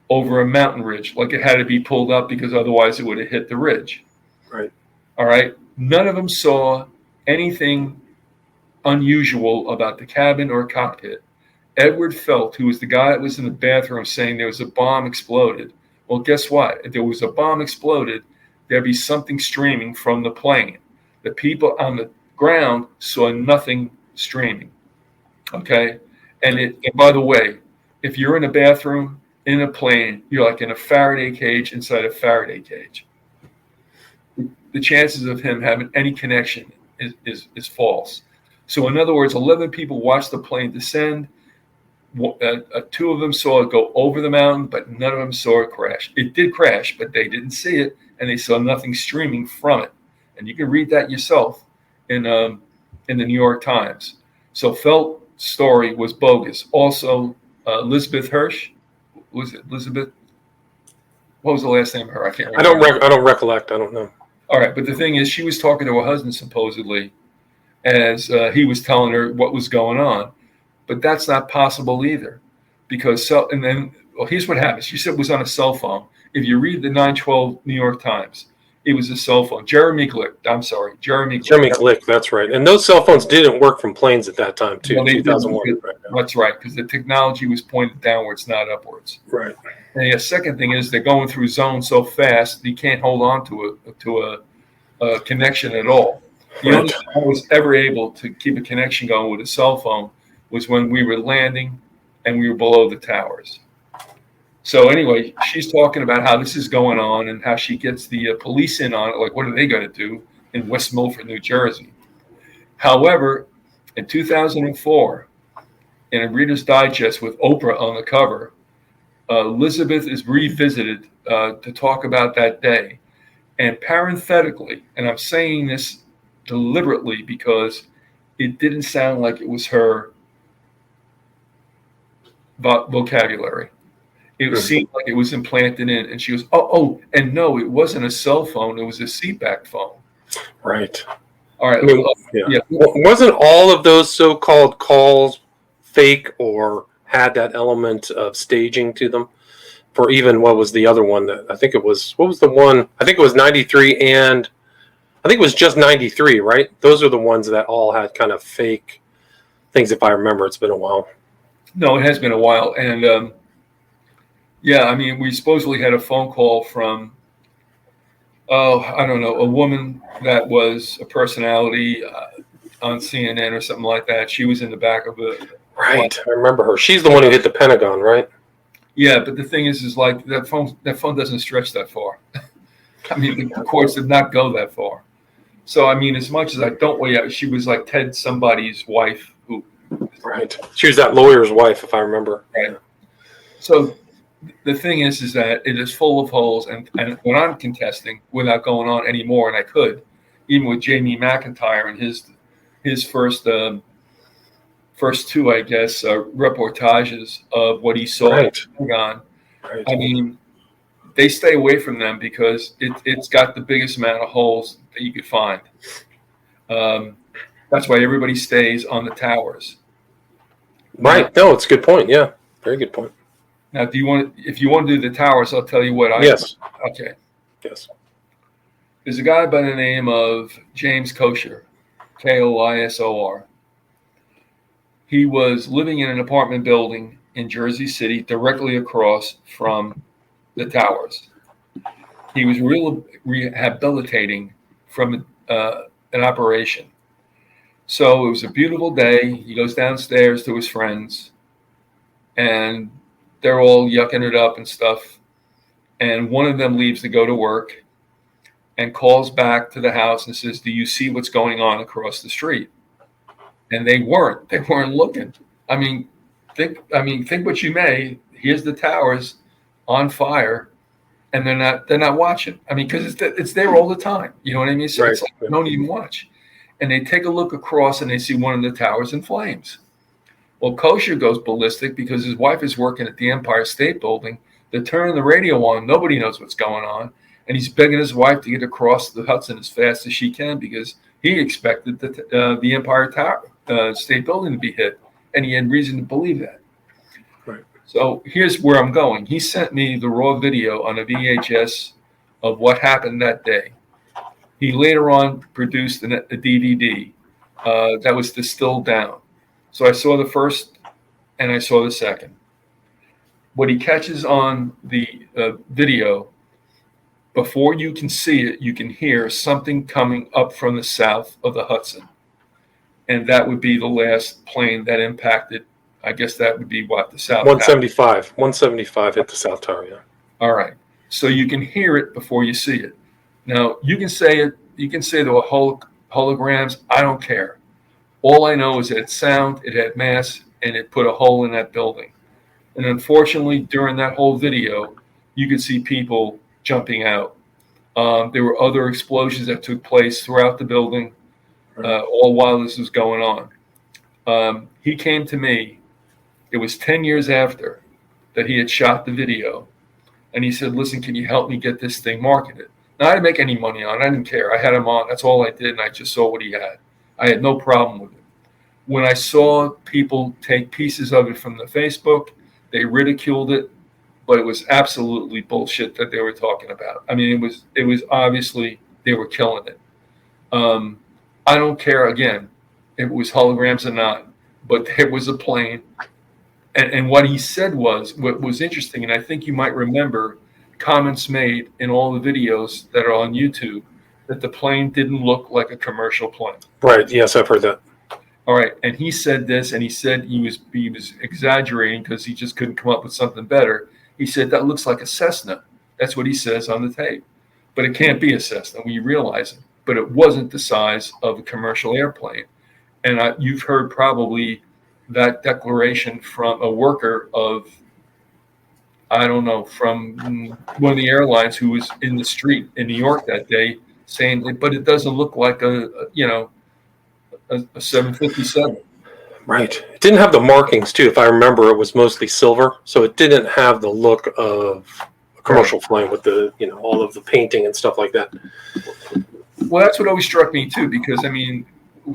over a mountain ridge, like it had to be pulled up because otherwise it would have hit the ridge. Right. All right. None of them saw anything unusual about the cabin or cockpit. Edward Felt, who was the guy that was in the bathroom saying there was a bomb exploded. Well, guess what? If there was a bomb exploded, there'd be something streaming from the plane. The people on the ground saw nothing streaming. Okay? And by the way, if you're in a bathroom in a plane, you're like in a Faraday cage inside a Faraday cage. The chances of him having any connection is false. So in other words, 11 people watched the plane descend. 2 of them saw it go over the mountain, but none of them saw it crash. It did crash, but they didn't see it, and they saw nothing streaming from it. And you can read that yourself in the New York Times. So Felt's story was bogus. Also, Elizabeth Hirsch, was it Elizabeth? What was the last name of her? I can't remember. I don't recollect. I don't know. All right, but the thing is, she was talking to her husband supposedly as he was telling her what was going on. But that's not possible either, because here's what happens. She said it was on a cell phone. If you read the 9/12 New York Times, it was a cell phone. Jeremy Glick. Jeremy Glick, that's right. And those cell phones didn't work from planes at that time, too. Well, 2001. Right, that's right, because the technology was pointed downwards, not upwards. Right. And the second thing is they're going through zones so fast you can't hold on to a connection at all. The only time I was ever able to keep a connection going with a cell phone was when we were landing and we were below the towers. So anyway, she's talking about how this is going on and how she gets the police in on it. Like, what are they going to do in West Milford, New Jersey? However, in 2004, in a Reader's Digest with Oprah on the cover, Elizabeth is revisited to talk about that day. And parenthetically, and I'm saying this deliberately because it didn't sound like it was her vocabulary. It seemed like it was implanted in, and she goes, and no, it wasn't a cell phone, it was a seatback phone. Right. All right. Yeah. Wasn't all of those so-called calls fake or had that element of staging to them? For even, what was the other one that I think it was, what was the one? I think it was 93 and I think it was just 93, right? Those are the ones that all had kind of fake things, if I remember. It's been a while. No, it has been a while. And yeah, I mean, we supposedly had a phone call from, I don't know, a woman that was a personality on CNN or something like that. She was in the back of the. Right, I remember her. She's the one who hit the Pentagon, right? Yeah, but the thing is like that phone doesn't stretch that far. I mean, the courts did not go that far. So, I mean, as much as I don't weigh out, she was like Ted somebody's wife who. Right. She was that lawyer's wife, if I remember. Right. So the thing is that it is full of holes. And when I'm contesting, without going on anymore, and I could, even with Jamie McIntyre and his first two, I guess, reportages of what he saw Right. at Pentagon. Right. I mean, they stay away from them because it's got the biggest amount of holes that you could find. That's why everybody stays on the towers. Right. No, it's a good point. Yeah. Very good point. Now, if you want to do the towers, I'll tell you what I. Yes. Okay. Yes. There's a guy by the name of James Kosher, Koisor. He was living in an apartment building in Jersey City, directly across from the towers. He was rehabilitating from an operation. So it was a beautiful day. He goes downstairs to his friends, and they're all yucking it up and stuff. And one of them leaves to go to work and calls back to the house and says, "Do you see what's going on across the street?" And they weren't looking. I mean, think what you may. Here's the towers on fire, and they're not watching. I mean, because it's there all the time. You know what I mean? So Right. It's like they don't even watch. And they take a look across and they see one of the towers in flames. Well, Kosher goes ballistic because his wife is working at the Empire State Building. They're turning the radio on. Nobody knows what's going on. And he's begging his wife to get across the Hudson as fast as she can because he expected the Empire State Building to be hit. And he had reason to believe that. Right. So here's where I'm going. He sent me the raw video on a VHS of what happened that day. He later on produced a DVD that was distilled down. So I saw the first and I saw the second. What he catches on the video, before you can see it, you can hear something coming up from the south of the Hudson. And that would be the last plane that impacted. I guess that would be what, the South 175. 175 hit the South Tower, yeah. All right. So you can hear it before you see it. Now, you can say it. You can say there were holograms. I don't care. All I know is that it sound, it had mass, and it put a hole in that building. And unfortunately, during that whole video, you could see people jumping out. There were other explosions that took place throughout the building, all while this was going on. He came to me. It was 10 years after that he had shot the video. And he said, "Listen, can you help me get this thing marketed?" Now, I didn't make any money on it. I didn't care. I had him on. That's all I did, and I just saw what he had. I had no problem with it. When I saw people take pieces of it from the Facebook, they ridiculed it, but it was absolutely bullshit that they were talking about. I mean, it was obviously they were killing it. I don't care, again, if it was holograms or not, but there was a plane. And what he said was, what was interesting, and I think you might remember comments made in all the videos that are on YouTube, that the plane didn't look like a commercial plane. Right. Yes, I've heard that. All right. And he said this, and he said he was exaggerating because he just couldn't come up with something better. He said, "That looks like a Cessna." That's what he says on the tape. But it can't be a Cessna when you realize it. But it wasn't the size of a commercial airplane. And you've heard probably that declaration from a worker of, I don't know, from one of the airlines who was in the street in New York that day saying, "But it doesn't look like a 757. Right. It didn't have the markings, too. If I remember, it was mostly silver. So it didn't have the look of a commercial plane with the, all of the painting and stuff like that. Well, that's what always struck me, too, because, I mean,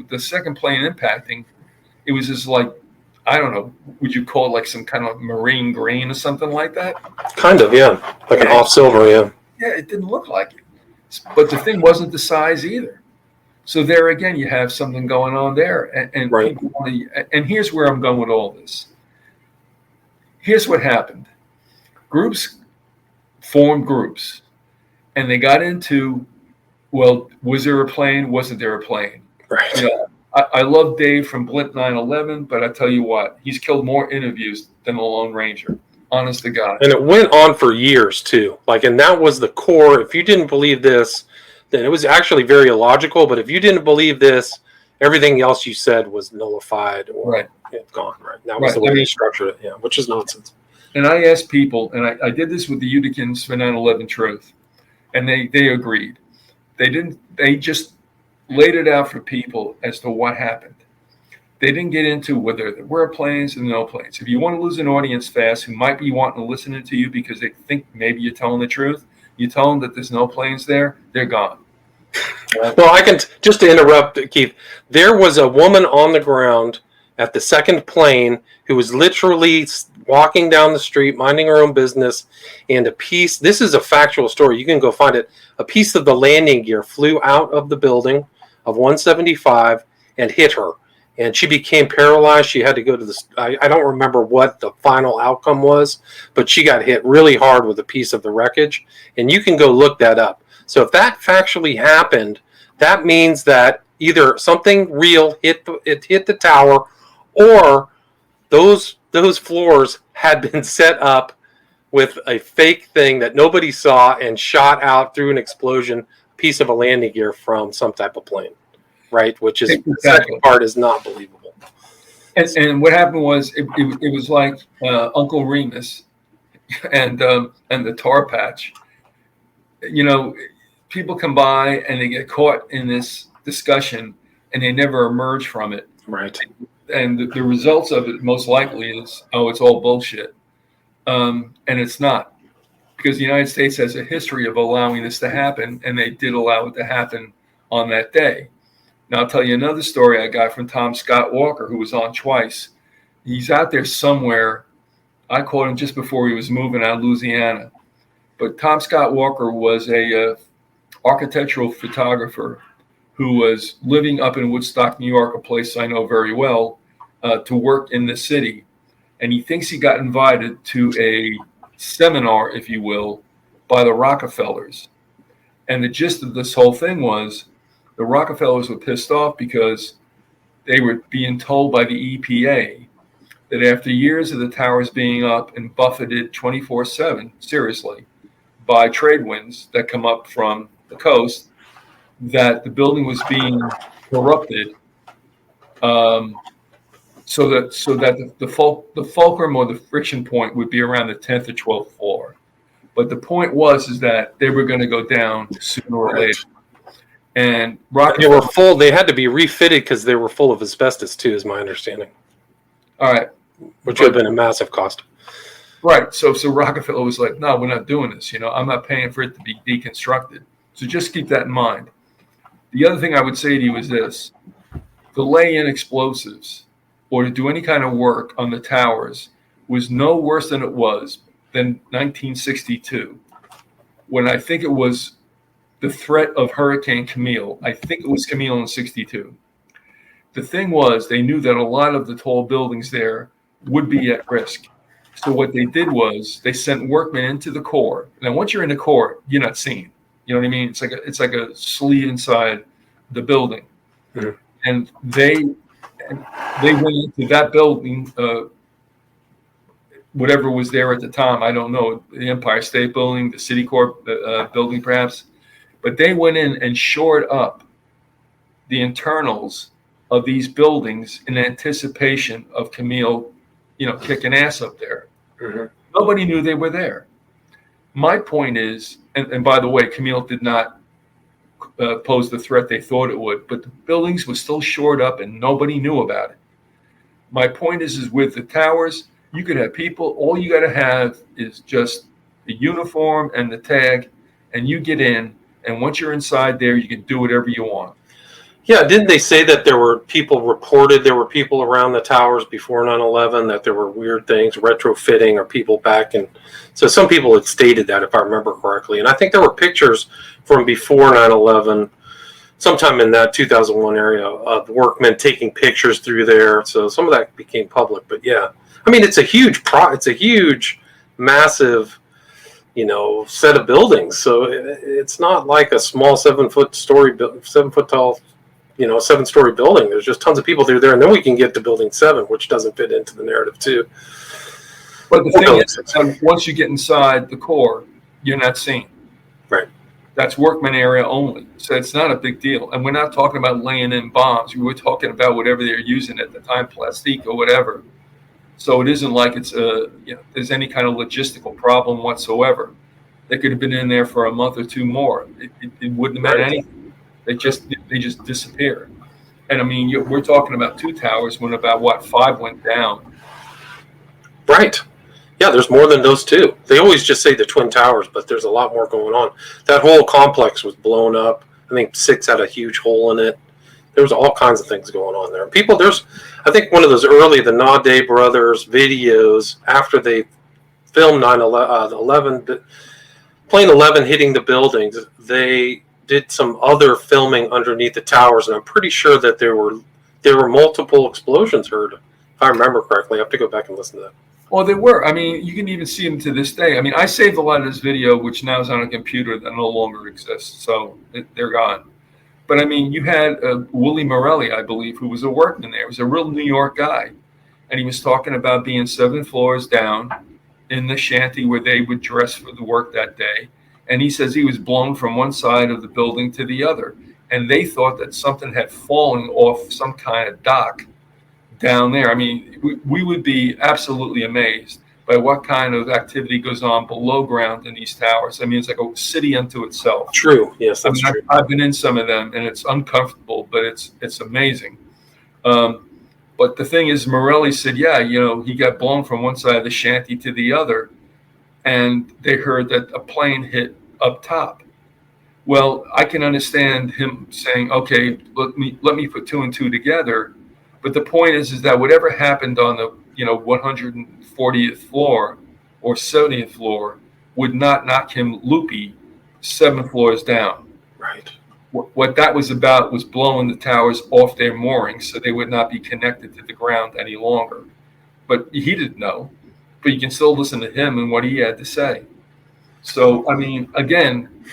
the second plane impacting, it was just like, I don't know, would you call it like some kind of marine green or something like that? Kind of, yeah. Like an off silver, yeah. Yeah, it didn't look like it. But the thing wasn't the size either. So there again, you have something going on there. And right. And here's where I'm going with all this. Here's what happened. Groups formed groups. And they got into, well, was there a plane? Wasn't there a plane? Right. I love Dave from Blint 9/11, but I tell you what, he's killed more interviews than the Lone Ranger. Honest to God. And it went on for years too. And that was the core. If you didn't believe this, then it was actually very illogical. But if you didn't believe this, everything else you said was nullified or gone. Right. That was the way they structured it. Yeah, which is nonsense. And I asked people, and I did this with the Uticans for 9/11 Truth, and they agreed. They just laid it out for people as to what happened. They didn't get into whether there were planes and no planes. If you want to lose an audience fast who might be wanting to listen to you because they think maybe you're telling the truth, you tell them that there's no planes there, they're gone. Well, I can just to interrupt, Keith. There was a woman on the ground at the second plane who was literally walking down the street, minding her own business, and this is a factual story. You can go find it. A piece of the landing gear flew out of the building of 175 and hit her. And she became paralyzed. She had to go to I don't remember what the final outcome was, but she got hit really hard with a piece of the wreckage. And you can go look that up. So if that factually happened, that means that either something real hit the tower, or those floors had been set up with a fake thing that nobody saw and shot out through an explosion, piece of a landing gear from some type of plane. Right, which is the second part is not believable. And what happened was it was like Uncle Remus and the tar patch. You know, people come by and they get caught in this discussion and they never emerge from it. Right. And the results of it most likely is, it's all bullshit. And it's not, because the United States has a history of allowing this to happen, and they did allow it to happen on that day. Now, I'll tell you another story I got from Tom Scott Walker, who was on twice. He's out there somewhere. I caught him just before he was moving out of Louisiana. But Tom Scott Walker was a architectural photographer who was living up in Woodstock, New York, a place I know very well, to work in the city. And he thinks he got invited to a seminar, if you will, by the Rockefellers. And the gist of this whole thing was, the Rockefellers were pissed off because they were being told by the EPA that after years of the towers being up and buffeted 24/7, seriously, by trade winds that come up from the coast, that the building was being corrupted, so that the fulcrum or the friction point would be around the 10th or 12th floor. But the point was that they were going to go down sooner or later. And they were full. They had to be refitted because they were full of asbestos too, is my understanding. All right, which would have been a massive cost. Right. So Rockefeller was like, "No, we're not doing this. I'm not paying for it to be deconstructed." So just keep that in mind. The other thing I would say to you is this: to lay in explosives or to do any kind of work on the towers was no worse than 1962, when I think it was the threat of Hurricane Camille. I think it was Camille in 62. The thing was, they knew that a lot of the tall buildings there would be at risk. So what they did was they sent workmen into the core. Now, once you're in the core, you're not seen. You know what I mean? It's like a sleeve inside the building. Mm-hmm. And they went into that building, whatever was there at the time. I don't know, the Empire State Building, the Citicorp building, perhaps. But they went in and shored up the internals of these buildings in anticipation of Camille, kicking ass up there. Mm-hmm. Nobody knew they were there. My point is, and by the way, Camille did not pose the threat they thought it would, but the buildings were still shored up and nobody knew about it. My point is with the towers, you could have people, all you got to have is just the uniform and the tag, and you get in. And once you're inside there, you can do whatever you want. Yeah, didn't they say that there were people around the towers before 9/11, that there were weird things, retrofitting, or people back? And so some people had stated that, if I remember correctly. And I think there were pictures from before 9/11, sometime in that 2001 area, of workmen taking pictures through there. So some of that became public. But yeah, I mean, it's a huge, massive, set of buildings. So it's not like a small 7-story tall, 7-story building. There's just tons of people through there. And then we can get to building 7, which doesn't fit into the narrative too. But the thing is, once you get inside the core, you're not seen. Right. That's workman area only. So it's not a big deal. And we're not talking about laying in bombs. We're talking about whatever they're using at the time, plastique or whatever. So it isn't like it's there's any kind of logistical problem whatsoever. They could have been in there for a month or two more. It wouldn't have meant anything. They just disappear. And I mean, we're talking about 2 towers when about 5 went down. Right. Yeah, there's more than those 2. They always just say the Twin Towers, but there's a lot more going on. That whole complex was blown up. I think 6 had a huge hole in it. There was all kinds of things going on there. I think one of those early, the Naudet brothers videos, after they filmed 9/11, Plane 11 hitting the buildings, they did some other filming underneath the towers, and I'm pretty sure that there were multiple explosions heard, if I remember correctly. I have to go back and listen to that. Well, they were. I mean, you can even see them to this day. I mean, I saved a lot of this video, which now is on a computer that no longer exists, so they're gone. But I mean, you had Willie Morelli, I believe, who was a workman there. He was a real New York guy, and he was talking about being 7 floors down in the shanty where they would dress for the work that day. And he says he was blown from one side of the building to the other, and they thought that something had fallen off some kind of dock down there. I mean, we would be absolutely amazed by what kind of activity goes on below ground in these towers. I mean, it's like a city unto itself. True. Yes, that's true. I've been in some of them, and it's uncomfortable, but it's amazing. But the thing is, Morelli said, he got blown from one side of the shanty to the other, and they heard that a plane hit up top. Well, I can understand him saying, okay, let me put 2 and 2 together. But the point is that whatever happened on the 140th floor or 70th floor would not knock him loopy 7 floors down. Right. What that was about was blowing the towers off their moorings so they would not be connected to the ground any longer. But he didn't know. But you can still listen to him and what he had to say. So, I mean, again,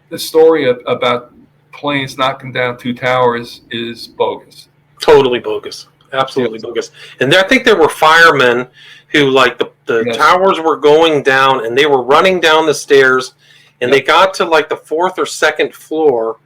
the story about planes knocking down 2 towers is bogus. Totally bogus. Absolutely bogus. And I think there were firemen who, like, the towers were going down, and they were running down the stairs, and they got to, like, the 4th or 2nd floor,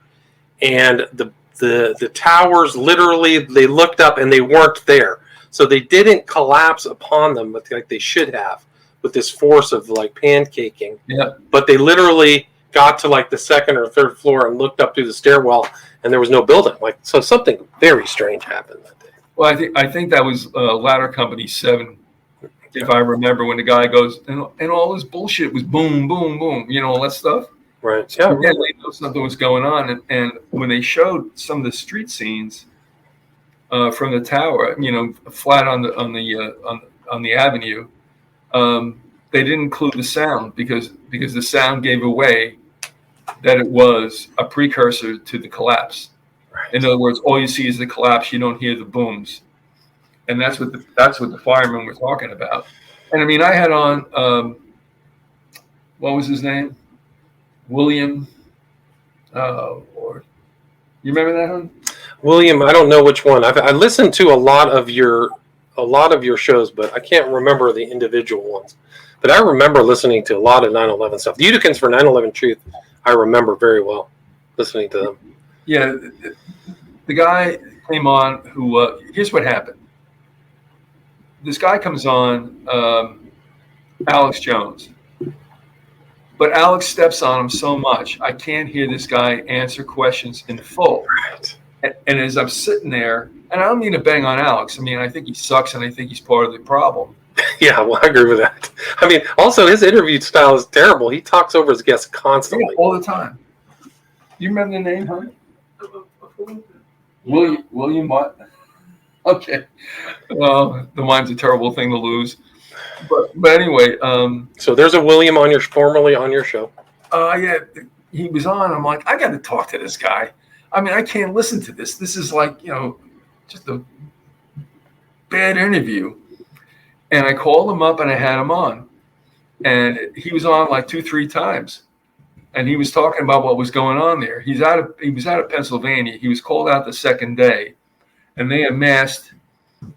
and the towers literally, they looked up, and they weren't there. So they didn't collapse upon them like they should have with this force of, like, pancaking. Yeah. But they literally got to, like, the 2nd or 3rd floor and looked up through the stairwell, and there was no building. Like, so something very strange happened that day. Well, I think that was Ladder Company 7, if I remember, when the guy goes, and all this bullshit was boom, boom, boom, all that stuff. Right. So yeah, they knew something was going on, and when they showed some of the street scenes from the tower, flat on the avenue, they didn't include the sound because the sound gave away that it was a precursor to the collapse. Right. In other words, all you see is the collapse. You don't hear the booms, and that's what the firemen were talking about. And I mean, I had on what was his name? William. Lord, you remember that one? William, I don't know which one. I listened to a lot of your shows, but I can't remember the individual ones. But I remember listening to a lot of 9/11 stuff. The Uticans for 9/11 Truth, I remember very well listening to them. Yeah, the guy came on who, here's what happened. This guy comes on, Alex Jones. But Alex steps on him so much, I can't hear this guy answer questions in full. Right. And as I'm sitting there, and I don't mean to bang on Alex. I mean, I think he sucks, and I think he's part of the problem. Yeah, well, I agree with that. I mean, also, his interview style is terrible. He talks over his guests constantly. Yeah, all the time. You remember the name, huh? William what? Okay. The mine's a terrible thing to lose. But anyway. So there's a William formerly on your show. Yeah, he was on. I'm like, I got to talk to this guy. I mean, I can't listen to this. This is like, just a bad interview. And I called him up and I had him on. And he was on like 2-3 times. And he was talking about what was going on there. He was out of Pennsylvania. He was called out the second day. And they amassed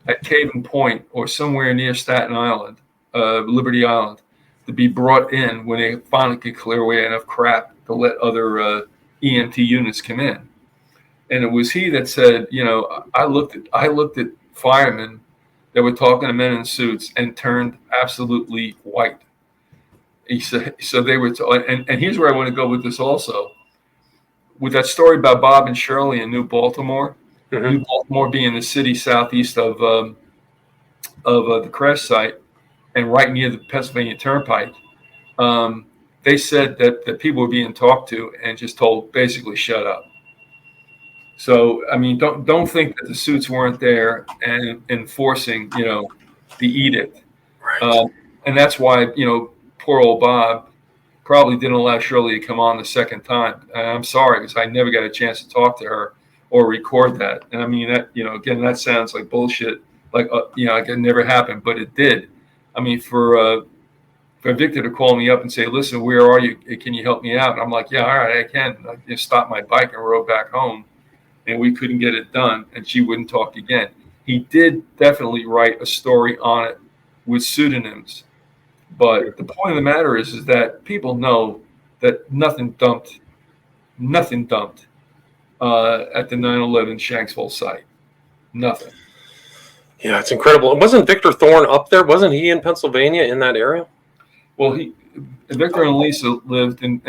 at Caven Point or somewhere near Staten Island Liberty Island, to be brought in when they finally could clear away enough crap to let other EMT units come in. And it was he that said, I looked at firemen that were talking to men in suits and turned absolutely white. He said, so they were, and here's where I want to go with this also. With that story about Bob and Shirley in New Baltimore, New Baltimore being the city southeast of the crash site and right near the Pennsylvania Turnpike, they said that people were being talked to and just told basically shut up. So I mean, don't think that the suits weren't there and enforcing the edict, Right. and that's why poor old Bob probably didn't allow Shirley to come on the second time. And I'm sorry because I never got a chance to talk to her or record that. And I mean that again, that sounds like bullshit, like like it never happened, but it did. I mean for Victor to call me up and say, listen, where are you? Can you help me out? And I'm like, yeah, all right, I can. I just stopped my bike and rode back home, and we couldn't get it done, and she wouldn't talk again. He did definitely write a story on it with pseudonyms. But the point of the matter is that people know that nothing dumped at the 9/11 Shanksville site. Nothing. Yeah, it's incredible. And wasn't Victor Thorne up there? Wasn't he in Pennsylvania in that area? Well, Victor and Lisa lived in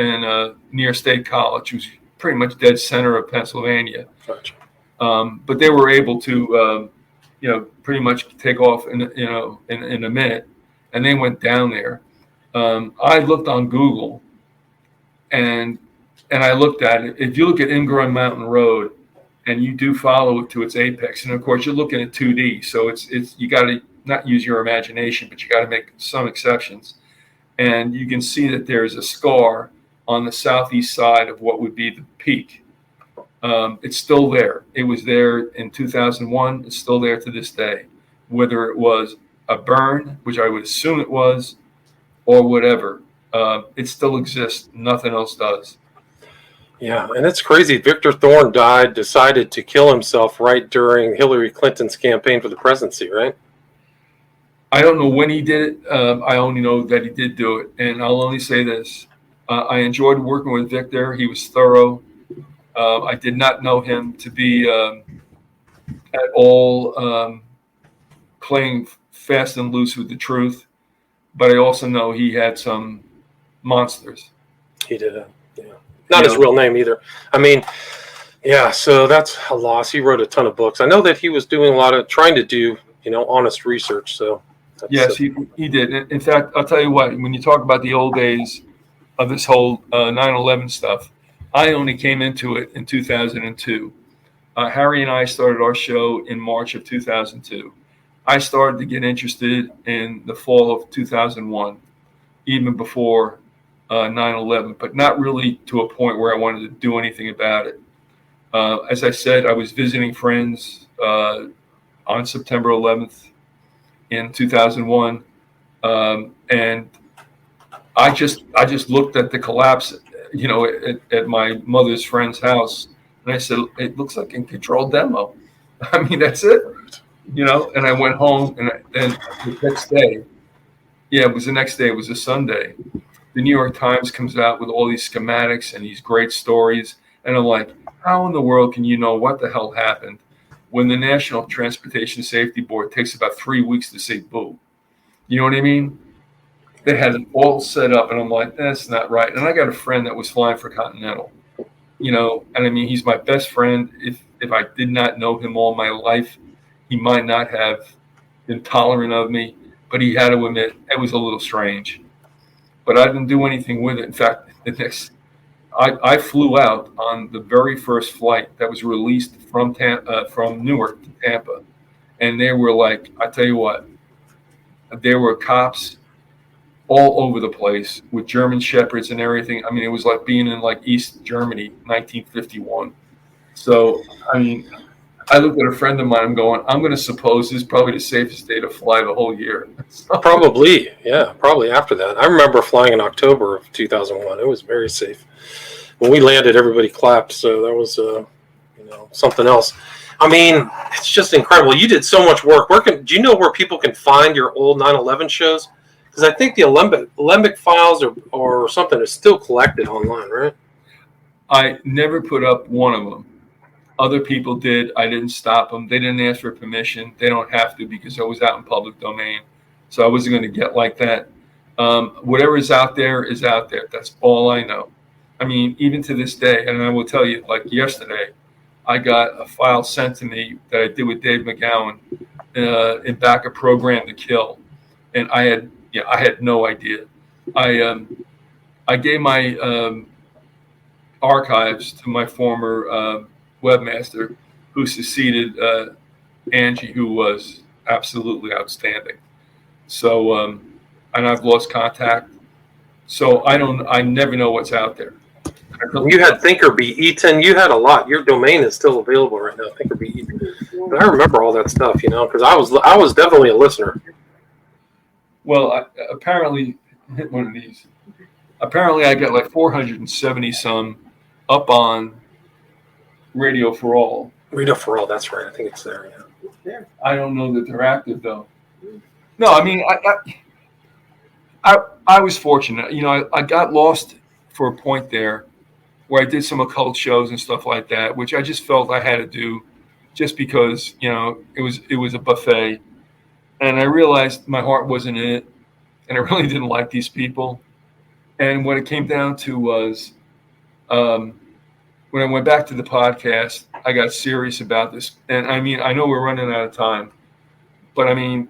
near State College, which was pretty much dead center of Pennsylvania. Gotcha. But they were able to, pretty much take off in a minute, and they went down there. I looked on Google, and I looked at it. If you look at Ingraham Mountain Road, and you do follow it to its apex, and of course you're looking at 2D, so it's you got to not use your imagination, but you got to make some exceptions. And you can see that there's a scar on the southeast side of what would be the peak. It's still there. It was there in 2001. It's still there to this day. Whether it was a burn, which I would assume it was, or whatever, it still exists. Nothing else does. Yeah, and it's crazy. Victor Thorne decided to kill himself right during Hillary Clinton's campaign for the presidency, right? I don't know when he did it. I only know that he did do it. And I'll only say this. I enjoyed working with Victor. He was thorough. I did not know him to be at all playing fast and loose with the truth. But I also know he had some monsters. He did. Yeah. Not his real name either. I mean, yeah, so that's a loss. He wrote a ton of books. I know that he was doing trying to do, honest research. So yes, he did. In fact, I'll tell you what, when you talk about the old days of this whole 9/11 stuff, I only came into it in 2002. Harry and I started our show in March of 2002. I started to get interested in the fall of 2001, even before 9/11, but not really to a point where I wanted to do anything about it. As I said, I was visiting friends on September 11th in 2001, and I just looked at the collapse, at my mother's friend's house, and I said, it looks like a controlled demo. I mean, that's it, and I went home, and the next day, it was the next day, it was a Sunday. The New York Times comes out with all these schematics and these great stories. And I'm like, how in the world can you know what the hell happened when the National Transportation Safety Board takes about 3 weeks to say boo? You know what I mean? They had it all set up, and I'm like, that's not right. And I got a friend that was flying for Continental, and I mean, he's my best friend. If I did not know him all my life, he might not have been tolerant of me, but he had to admit it was a little strange. But I didn't do anything with it. In fact, I flew out on the very first flight that was released from Newark to Tampa, and they were like, I tell you what, there were cops all over the place with German shepherds and everything. I mean, it was like being in like East Germany, 1951. So, I mean, I looked at a friend of mine. I'm going to suppose this is probably the safest day to fly the whole year. Probably, yeah, probably after that. I remember flying in October of 2001. It was very safe. When we landed, everybody clapped. So that was, something else. I mean, it's just incredible. You did so much work. Do you know where people can find your old 9/11 shows? Because I think the Alembic files or something is still collected online, right? I never put up one of them. Other people did. I didn't stop them. They didn't ask for permission. They don't have to because I was out in public domain. So I wasn't going to get like that. Whatever is out there is out there. That's all I know. I mean, even to this day, and I will tell you, like yesterday, I got a file sent to me that I did with Dave McGowan in back of Program to Kill, and I had no idea. I gave my archives to my former webmaster, who succeeded Angie, who was absolutely outstanding. So, and I've lost contact. So I never know what's out there. You had Thinkerbee, Eaton. You had a lot. Your domain is still available right now, Thinkerbee, Eaton. And I remember all that stuff, because I was definitely a listener. Well, apparently, hit one of these. Apparently, I got like 470 some up on Radio for All. Radio for All, that's right. I think it's there. Yeah. I don't know that they're active though. No, I mean, I was fortunate. I got lost for a point there where I did some occult shows and stuff like that, which I just felt I had to do just because, it was a buffet. And I realized my heart wasn't in it, and I really didn't like these people. And what it came down to was when I went back to the podcast, I got serious about this. And I mean, I know we're running out of time, but I mean,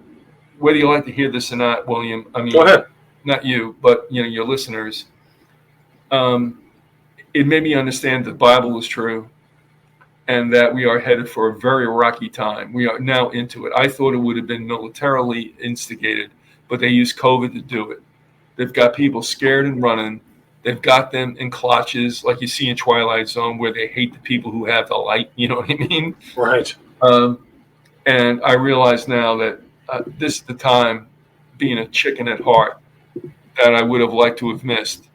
whether you like to hear this or not, William, I mean, go ahead. Not you, but your listeners, it made me understand the Bible is true and that we are headed for a very rocky time. We are now into it. I thought it would have been militarily instigated, but they used COVID to do it. They've got people scared and running. They've got them in clutches, like you see in Twilight Zone, where they hate the people who have the light. You know what I mean? Right. And I realize now that this is the time, being a chicken at heart, that I would have liked to have missed.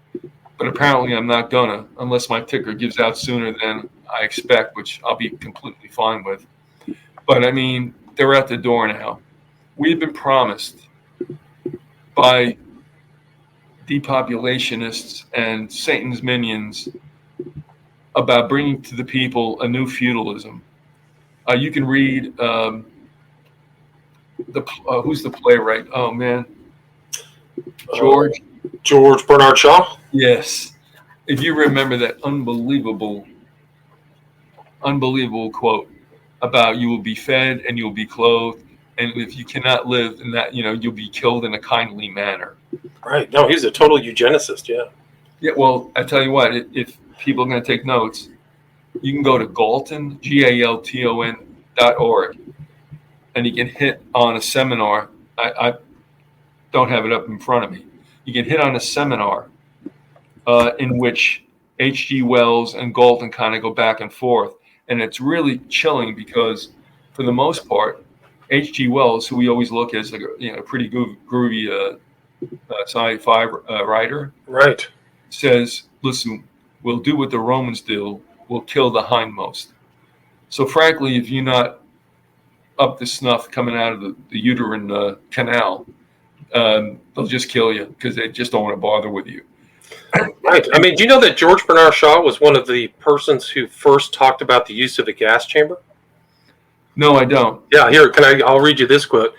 But apparently I'm not gonna, unless my ticker gives out sooner than I expect, which I'll be completely fine with. But I mean, they're at the door now. We've been promised by depopulationists and Satan's minions about bringing to the people a new feudalism. You can read who's the playwright? Oh man, George Bernard Shaw. Yes, if you remember that unbelievable quote about you will be fed and you'll be clothed, and if you cannot live in that, you'll be killed in a kindly manner. Right. No, he's a total eugenicist. Yeah. Yeah. Well, I tell you what, if people are going to take notes, you can go to Galton, GALTON.org, and you can hit on a seminar. I don't have it up in front of me. You can hit on a seminar in which H.G. Wells and Galton kind of go back and forth. And it's really chilling because, for the most part, H.G. Wells, who we always look as like a pretty groovy sci-fi writer, right, says, listen, we'll do what the Romans do. We'll kill the hindmost. So frankly, if you're not up to snuff coming out of the uterine canal, they'll just kill you because they just don't want to bother with you. Right. I mean, do you know that George Bernard Shaw was one of the persons who first talked about the use of the gas chamber? No, I don't. Yeah, here, I'll read you this quote.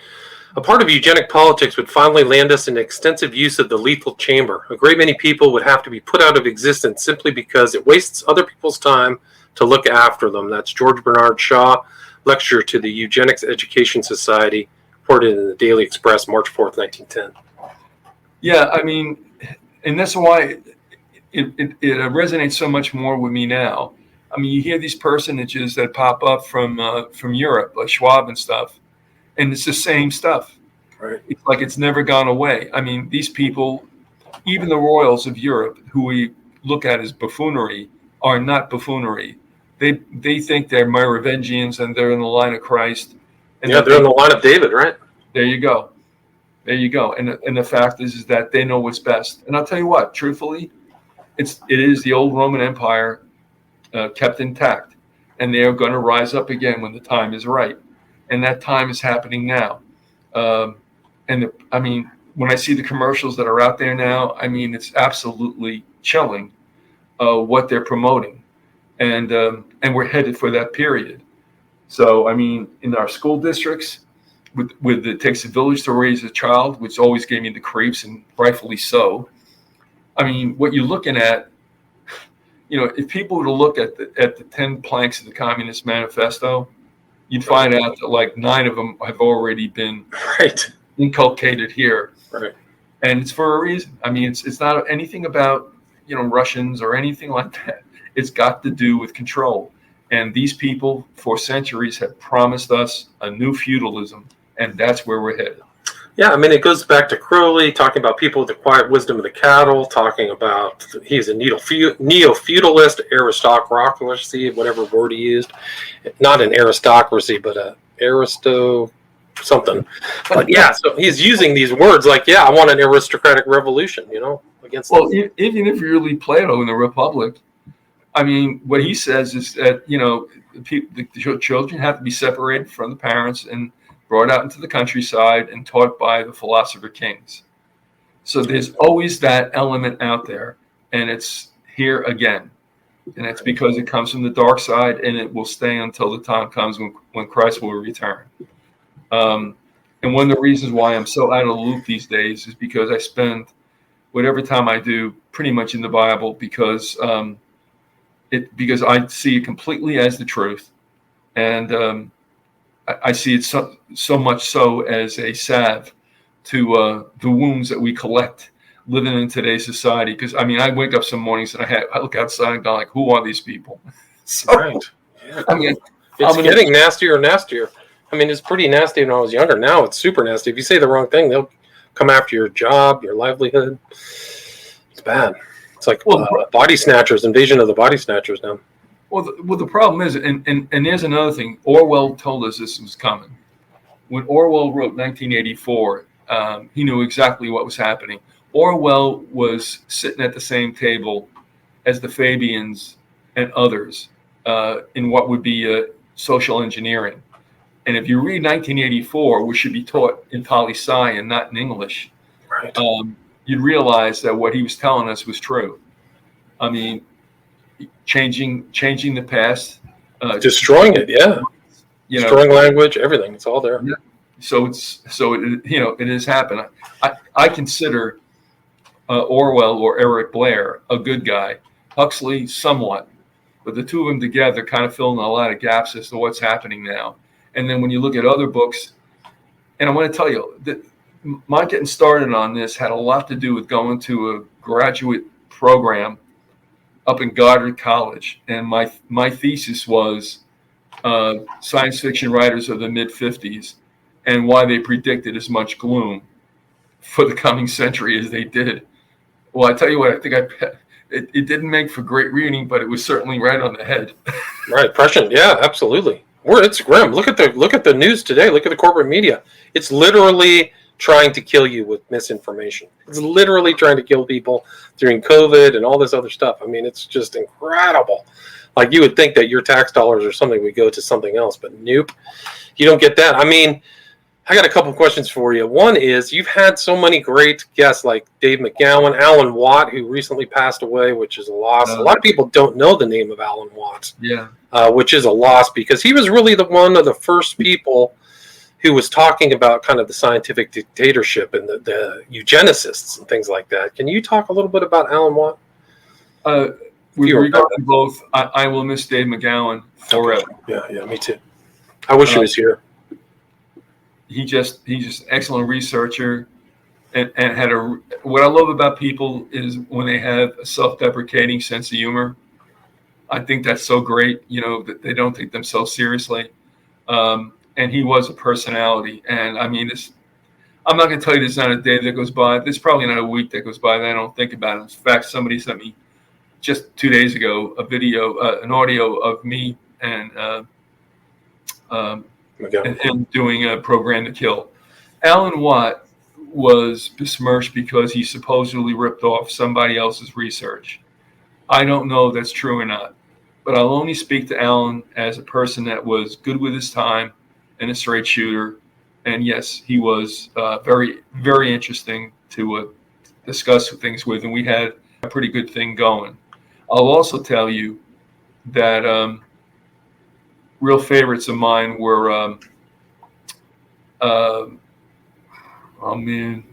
A part of eugenic politics would finally land us in extensive use of the lethal chamber. A great many people would have to be put out of existence simply because it wastes other people's time to look after them. That's George Bernard Shaw, lecture to the Eugenics Education Society, reported in the Daily Express, March 4th, 1910. Yeah, I mean, and that's why it resonates so much more with me now. I mean, you hear these personages that pop up from Europe, like Schwab and stuff, and it's the same stuff. Right. It's like it's never gone away. I mean, these people, even the royals of Europe, who we look at as buffoonery, are not buffoonery. They think they're Merovingians and they're in the line of Christ. And yeah, they're in the line of David, right? There you go. And the fact is that they know what's best. And I'll tell you what, truthfully, it is the old Roman Empire kept intact, and they are going to rise up again when the time is right, and that time is happening now. I mean, when I see the commercials that are out there now, I mean, it's absolutely chilling what they're promoting, and we're headed for that period. So, I mean, in our school districts, with it takes a village to raise a child, which always gave me the creeps, and rightfully so. I mean, what you're looking at, if people were to look at the 10 planks of the Communist Manifesto, you'd find out that like 9 of them have already been inculcated here. Right. And it's for a reason. I mean, it's not anything about, Russians or anything like that. It's got to do with control. And these people for centuries have promised us a new feudalism, and that's where we're headed. Yeah, I mean, it goes back to Crowley, talking about people with the quiet wisdom of the cattle, talking about he's a neo-feudalist, aristocracy, whatever word he used. Not an aristocracy, but a something. But yeah, so he's using these words like, I want an aristocratic revolution, against. Well, even if you read Plato in the Republic, I mean, what he says is that, the children have to be separated from the parents and brought out into the countryside and taught by the philosopher kings. So there's always that element out there, and it's here again. And it's because it comes from the dark side, and it will stay until the time comes when Christ will return. And one of the reasons why I'm so out of the loop these days is because I spend whatever time I do pretty much in the Bible, because I see it completely as the truth, and I see it so much so as a salve to the wounds that we collect living in today's society. Because I mean, I wake up some mornings and I look outside and go like, "Who are these people?" So, right. Yeah. I mean, it's getting nastier and nastier. I mean, it's pretty nasty when I was younger. Now it's super nasty. If you say the wrong thing, they'll come after your job, your livelihood. It's bad. It's like body snatchers, invasion of the body snatchers now. Well, the problem is, and there's another thing. Orwell told us this was coming. When Orwell wrote 1984, he knew exactly what was happening. Orwell was sitting at the same table as the Fabians and others in what would be social engineering. And if you read 1984, which should be taught in poli-sci and not in English, right. You'd realize that what he was telling us was true. I mean, changing the past, destroying it, destroying language, everything. It's all there. Yeah. So it has happened. I consider Orwell or Eric Blair a good guy. Huxley somewhat, but the two of them together kind of fill in a lot of gaps as to what's happening now. And then when you look at other books, and I want to tell you that my getting started on this had a lot to do with going to a graduate program up in Goddard College, and my thesis was science fiction writers of the mid-50s and why they predicted as much gloom for the coming century as they did. Well, I tell you what, I think it didn't make for great reading, but it was certainly right on the head. Right, prescient. Yeah, absolutely. It's grim. Look at the news today. Look at the corporate media. It's literally trying to kill you with misinformation. It's literally trying to kill people during COVID and all this other stuff. I mean, it's just incredible. Like, you would think that your tax dollars or something would go to something else, but nope, you don't get that. I mean, I got a couple questions for you. One is, you've had so many great guests like Dave McGowan, Alan Watt, who recently passed away, which is a loss. A lot of people don't know the name of Alan Watt, which is a loss, because he was really one of the first people who was talking about kind of the scientific dictatorship and the eugenicists and things like that. Can you talk a little bit about Alan Watt? With regard to both, I will miss Dave McGowan forever. Okay. Yeah, me too. I wish he was here. He's just an excellent researcher, and had what I love about people is when they have a self-deprecating sense of humor. I think that's so great, that they don't take themselves seriously. And he was a personality. And I mean, I'm not going to tell you there's not a day that goes by. There's probably not a week that goes by that I don't think about it. In fact, somebody sent me just 2 days ago a video, an audio of me and doing a Program to Kill. Alan Watt was besmirched because he supposedly ripped off somebody else's research. I don't know if that's true or not, but I'll only speak to Alan as a person that was good with his time and a straight shooter, And yes, he was very, very interesting to discuss things with, and we had a pretty good thing going. I'll also tell you that real favorites of mine were, oh man,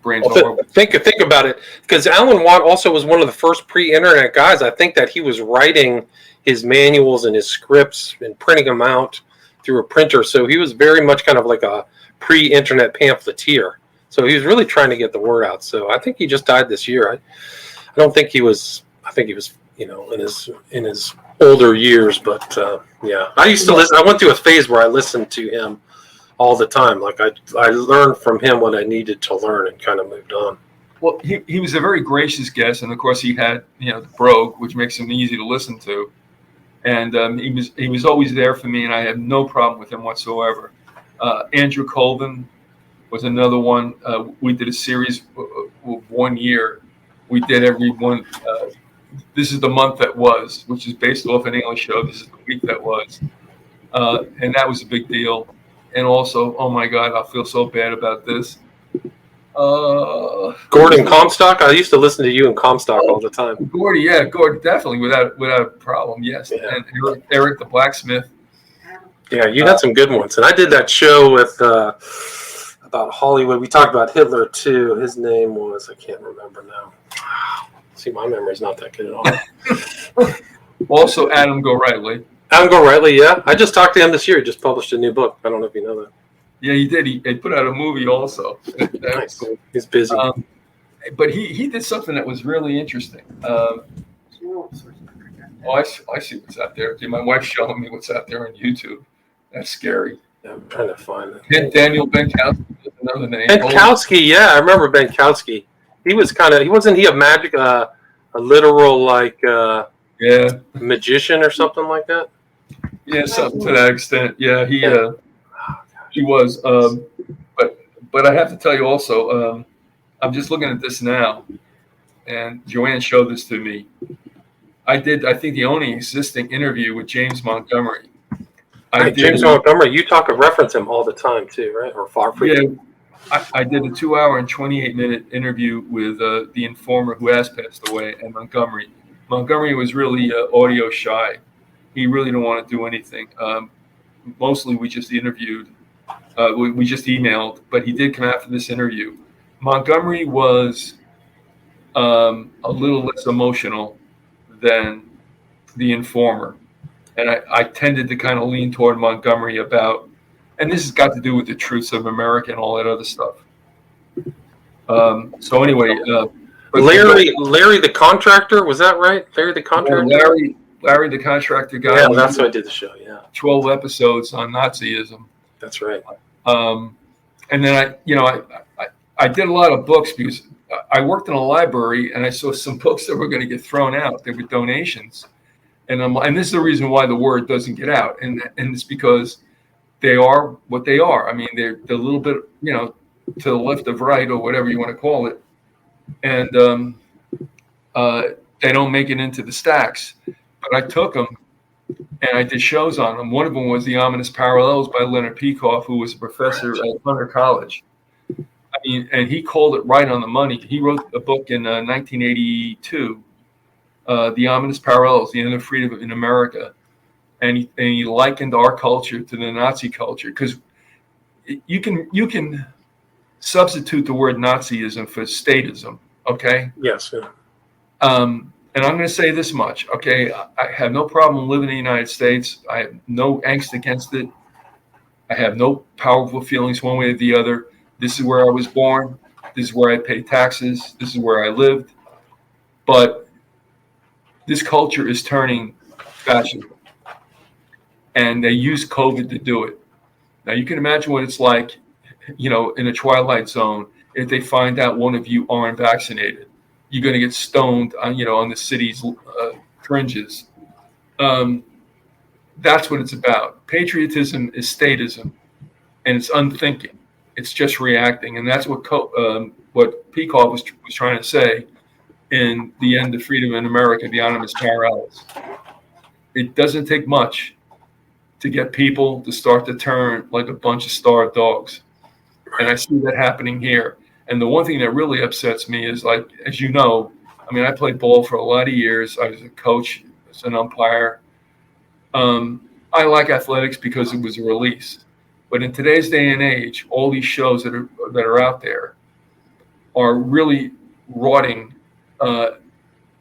brains all over. Think about it, because Alan Watt also was one of the first pre-internet guys. I think that he was writing his manuals and his scripts and printing them out through a printer. So he was very much kind of like a pre-internet pamphleteer. So he was really trying to get the word out. So I think he just died this year. I don't think he was. I think he was, in his older years. But yeah, I used to listen. I went through a phase where I listened to him all the time. Like I learned from him what I needed to learn and kind of moved on. Well, he was a very gracious guest, and of course he had the brogue, which makes him easy to listen to. And he was always there for me, and I had no problem with him whatsoever. Andrew Colvin was another one. We did a series of 1 year. We did every one. This is the month that was, which is based off an English show. This is the week that was, and that was a big deal. And also, oh my God, I feel so bad about this. Gordon Comstock. I used to listen to you in Comstock all the time. Gordy, definitely, without a problem. Yes, yeah. And Eric the blacksmith. Yeah, you had some good ones, and I did that show with about Hollywood. We talked about Hitler too. His name was, I can't remember now. See, my memory's not that good at all. Also, Adam Gorightly. Adam Gorightly, yeah. I just talked to him this year. He just published a new book. I don't know if you know that. Yeah, he did. He put out a movie also. Nice. Cool. He's busy. But he did something that was really interesting. I see what's out there. My wife's showing me what's out there on YouTube. That's scary. Yeah, I'm trying to find it. Daniel Benkowski is another name. Benkowski, yeah, I remember Benkowski. He was wasn't he a magic, a literal magician or something like that? Yeah, something to that extent. Yeah, he was. But I have to tell you also, I'm just looking at this now, and Joanne showed this to me. I think the only existing interview with James Montgomery. James Montgomery, you reference him all the time too, right? Or far frequently. Yeah, I did a 2-hour and 28-minute interview with the informer who has passed away, and Montgomery. Montgomery was really audio shy. He really didn't want to do anything. Mostly we just interviewed. We just emailed, but he did come out for this interview. Montgomery was a little less emotional than the informer. And I tended to kind of lean toward Montgomery about, and this has got to do with the truths of America and all that other stuff. So anyway, Larry the contractor, was that right? Larry the contractor. Larry the contractor guy. Yeah, that's why I did the show. Yeah, 12 episodes on Nazism. That's right. And then I did a lot of books because I worked in a library and I saw some books that were going to get thrown out. They were donations. And this is the reason why the word doesn't get out. And it's because they are what they are. I mean, they're a little bit, to the left of right or whatever you want to call it. And they don't make it into the stacks. But I took them and I did shows on them. One of them was The Ominous Parallels by Leonard Peikoff, who was a professor at Hunter College. I mean, and he called it right on the money. He wrote a book in 1982, The Ominous Parallels, The End of Freedom in America. And he likened our culture to the Nazi culture, because you can substitute the word Nazism for statism, okay? Yes. Yeah. And I'm going to say this much, okay? I have no problem living in the United States. I have no angst against it. I have no powerful feelings one way or the other. This is where I was born. This is where I pay taxes. This is where I lived. But this culture is turning fascist. And they use COVID to do it. Now, you can imagine what it's like, in a twilight zone, if they find out one of you aren't vaccinated. You're going to get stoned on the city's fringes. That's what it's about. Patriotism is statism, and it's unthinking. It's just reacting, and that's what Peikoff was trying to say in The End of Freedom in America, The Ominous Parallels. It doesn't take much to get people to start to turn like a bunch of starved dogs. And I see that happening here. And the one thing that really upsets me is, like, as you know, I mean, I played ball for a lot of years. I was a coach, as an umpire. I like athletics because it was a release. But in today's day and age, all these shows that are out there are really rotting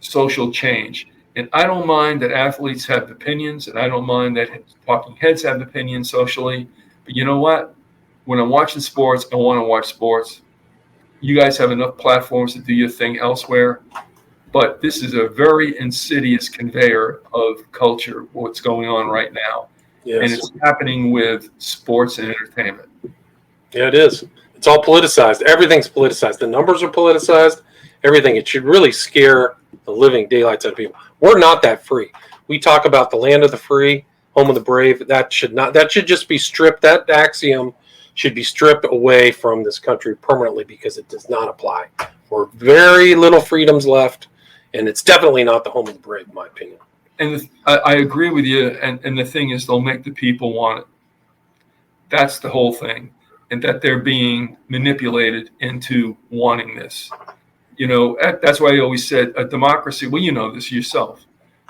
social change. And I don't mind that athletes have opinions, and I don't mind that talking heads have opinions socially. But you know what? When I'm watching sports, I want to watch sports. You guys have enough platforms to do your thing elsewhere. But this is a very insidious conveyor of culture, what's going on right now. Yes. And it's happening with sports and entertainment. Yeah, it is. It's all politicized. Everything's politicized. The numbers are politicized. Everything. It should really scare the living daylights out of people. We're not that free. We talk about the land of the free, home of the brave. That should just be stripped. That axiom should be stripped away from this country permanently, because it does not apply. We're very little freedoms left, and it's definitely not the home of the brave, in my opinion. And I agree with you. And the thing is, they'll make the people want it. That's the whole thing. And that they're being manipulated into wanting this. You know, that's why I always said a democracy. Well, you know this yourself.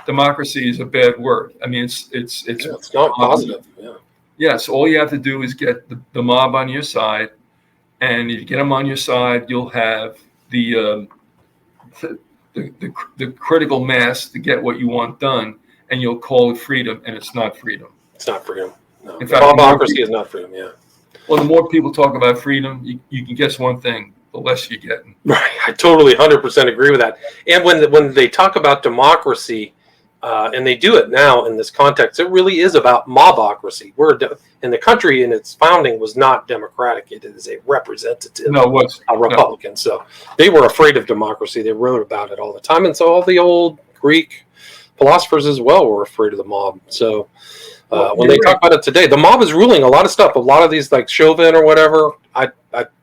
Democracy is a bad word. I mean, it's not positive. Yeah. Yes. All you have to do is get the mob on your side. And if you get them on your side, you'll have the critical mass to get what you want done, and you'll call it freedom, and it's not freedom. It's not freedom. No. In fact, democracy is not freedom. Yeah. Well, the more people talk about freedom, you can guess one thing: the less you get. Right. I totally 100% agree with that. And when they talk about democracy, and they do it now in this context, it really is about mobocracy. And the country in its founding was not democratic. It is a representative, a Republican. No. So they were afraid of democracy. They wrote about it all the time. And so all the old Greek philosophers as well were afraid of the mob. So when they talk about it today, the mob is ruling a lot of stuff. A lot of these, like Chauvin or whatever,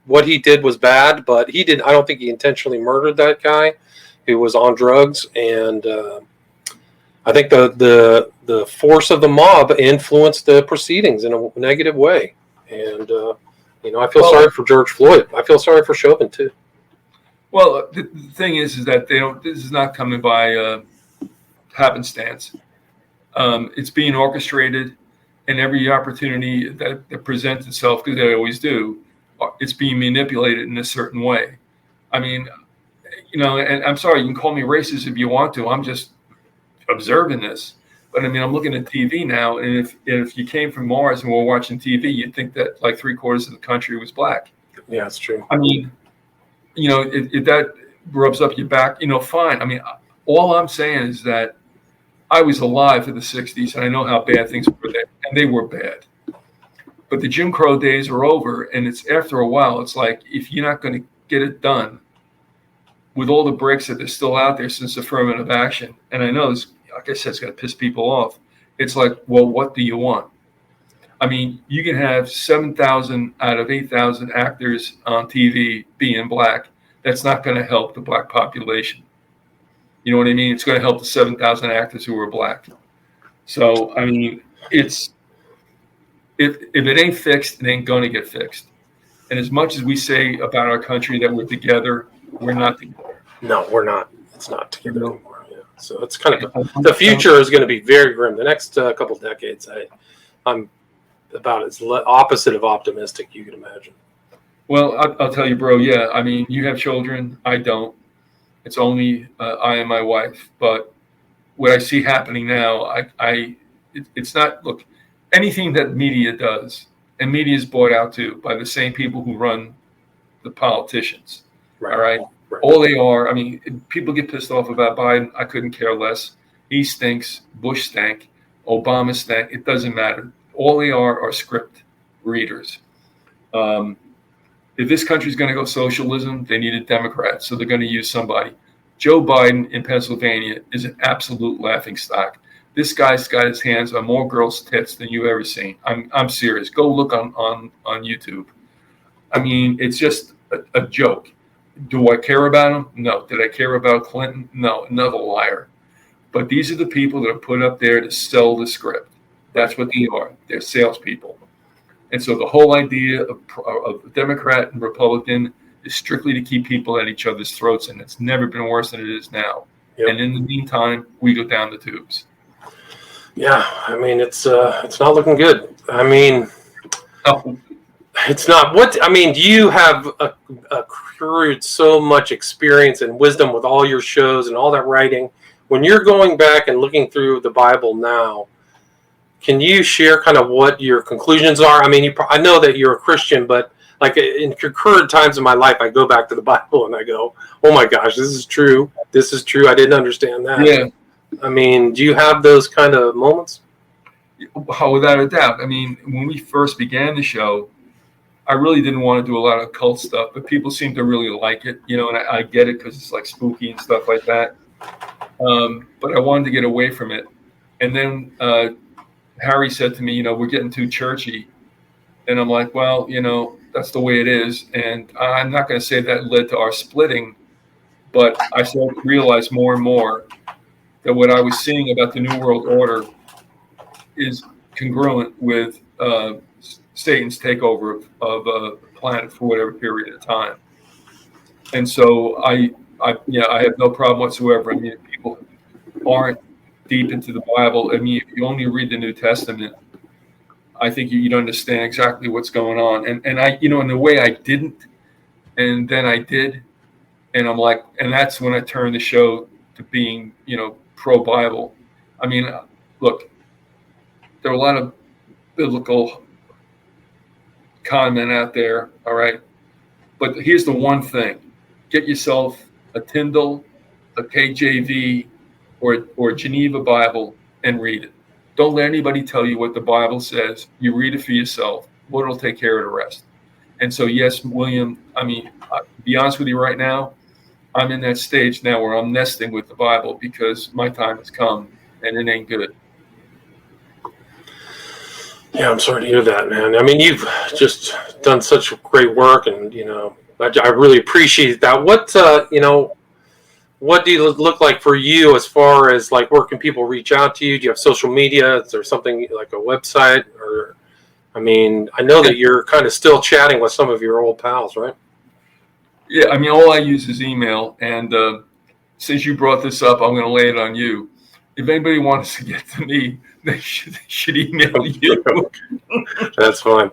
what he did was bad, but I don't think he intentionally murdered that guy who was on drugs. And I think the force of the mob influenced the proceedings in a negative way. And, I feel sorry for George Floyd. I feel sorry for Chauvin too. Well, the thing is that this is not coming by happenstance. It's being orchestrated, and every opportunity that presents itself, because they always do, it's being manipulated in a certain way. I mean, and I'm sorry, you can call me racist if you want to. I'm just observing this. But I mean, I'm looking at TV now, and if you came from Mars and were watching TV, you'd think that like 3/4 of the country was black. Yeah, that's true. I mean, if that rubs up your back, fine. I mean, all I'm saying is that I was alive in the 60s, and I know how bad things were then, and they were bad. But the Jim Crow days are over, and it's after a while, it's like, if you're not going to get it done with all the breaks that are still out there since affirmative action, and I know this, like I said, it's going to piss people off. It's like, well, what do you want? I mean, you can have 7,000 out of 8,000 actors on TV being black. That's not going to help the black population. You know what I mean? It's going to help the 7,000 actors who are black. So, I mean, if it ain't fixed, it ain't going to get fixed. And as much as we say about our country that we're together, we're not together. No, we're not. It's not together anymore. Yeah. So it's kind of the future is going to be very grim. The next couple decades, I'm about as opposite of optimistic you can imagine. Well, I'll tell you, bro. Yeah, I mean, you have children. I don't. It's only I and my wife. But what I see happening now, it's not. Look, anything that media does, and media is bought out too by the same people who run the politicians. Right. All right. All they are. I mean, people get pissed off about Biden. I couldn't care less. He stinks. Bush stank. Obama stank. It doesn't matter. All they are script readers. If this country's going to go socialism, they need a Democrat, so they're going to use somebody. Joe Biden in Pennsylvania is an absolute laughingstock. This guy's got his hands on more girls' tits than you've ever seen. I'm serious. Go look on YouTube. I mean, it's just a joke. Do I care about him? No. Did I care about Clinton? No. Another liar. But these are the people that are put up there to sell the script. That's what they are. They're salespeople. And so the whole idea of Democrat and Republican is strictly to keep people at each other's throats, and it's never been worse than it is now. Yep. And in the meantime, we go down the tubes. Yeah, I mean, it's not looking good. I mean, it's not. You have accrued so much experience and wisdom with all your shows and all that writing. When you're going back and looking through the Bible now, can you share kind of what your conclusions are? I mean, I know that you're a Christian, but like in current times in my life, I go back to the Bible and I go, oh my gosh, this is true. This is true. I didn't understand that. Yeah. I mean, do you have those kind of moments? Without a doubt. I mean, when we first began the show, I really didn't want to do a lot of cult stuff, but people seem to really like it, and I get it because it's like spooky and stuff like that. But I wanted to get away from it. And then Harry said to me, we're getting too churchy. And I'm like, well, that's the way it is. And I'm not going to say that led to our splitting, but I started to realize more and more that what I was seeing about the New World Order is congruent with Satan's takeover of the planet for whatever period of time. And so I have no problem whatsoever. I mean, if people aren't deep into the Bible, I mean, if you only read the New Testament, I think you'd understand exactly what's going on. And I, in a way I didn't, and then I did. And I'm like, and that's when I turned the show to being, pro-Bible. I mean, look, there are a lot of biblical con men out there, all right? But here's the one thing. Get yourself a Tyndale, a KJV, or Geneva Bible and read it. Don't let anybody tell you what the Bible says. You read it for yourself. Lord will take care of the rest. And so, yes, William, I mean, to be honest with you right now, I'm in that stage now where I'm nesting with the Bible because my time has come and it ain't good. Yeah, I'm sorry to hear that, man. I mean, you've just done such great work, and I really appreciate that. What do you look like for you as far as like where can people reach out to you? Do you have social media? Is there something like a website? Or, I mean, I know that you're kind of still chatting with some of your old pals, right? Yeah, I mean, all I use is email, and since you brought this up, I'm going to lay it on you. If anybody wants to get to me, they should email you. That's fine,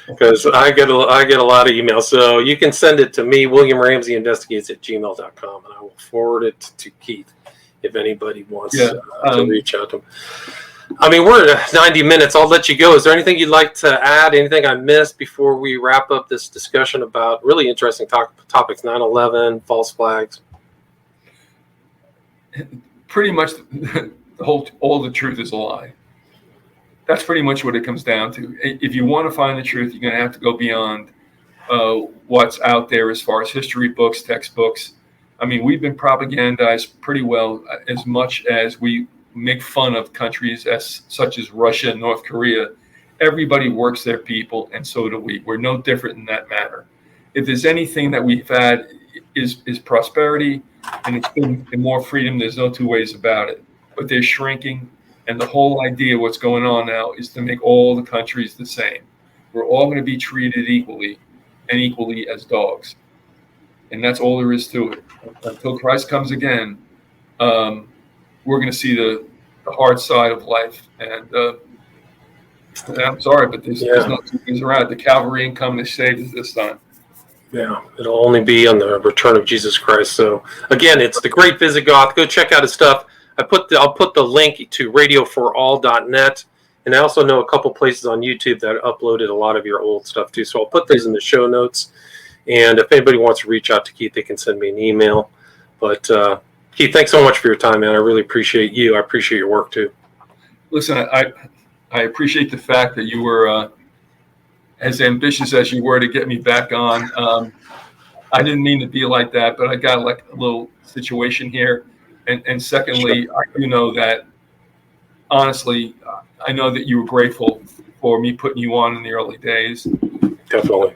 because I get a lot of emails. So you can send it to me, WilliamRamseyInvestigates@gmail.com, and I will forward it to Keith if anybody wants to reach out to him. I mean, we're at 90 minutes. I'll let you go. Is there anything you'd like to add? Anything I missed before we wrap up this discussion about really interesting topics, 9/11, false flags? Pretty much all the truth is a lie. That's pretty much what it comes down to. If you want to find the truth, you're going to have to go beyond what's out there as far as history books, textbooks. I mean, we've been propagandized pretty well, as much as we make fun of countries such as Russia and North Korea. Everybody works their people, and so do we. We're no different in that matter. If there's anything that we've had is prosperity, and it's been more freedom. There's no two ways about it. But they're shrinking, and the whole idea of what's going on now is to make all the countries the same. We're all going to be treated equally, and equally as dogs. And that's all there is to it. Until Christ comes again, we're going to see the hard side of life. And I'm sorry, but there's no two things around. The cavalry ain't coming to save us this time. Yeah, it'll only be on the return of Jesus Christ. So again, it's the Great Vyzygoth. Go check out his stuff. I'll put the link to radioforall.net, and I also know a couple places on YouTube that uploaded a lot of your old stuff too. So I'll put these in the show notes. And if anybody wants to reach out to Keith, they can send me an email. But Keith, thanks so much for your time, man. I really appreciate you. I appreciate your work too. Listen, I appreciate the fact that you were as ambitious as you were to get me back on. I didn't mean to be like that, but I got like a little situation here. And secondly, sure. I do know that, honestly, I know that you were grateful for me putting you on in the early days. Definitely.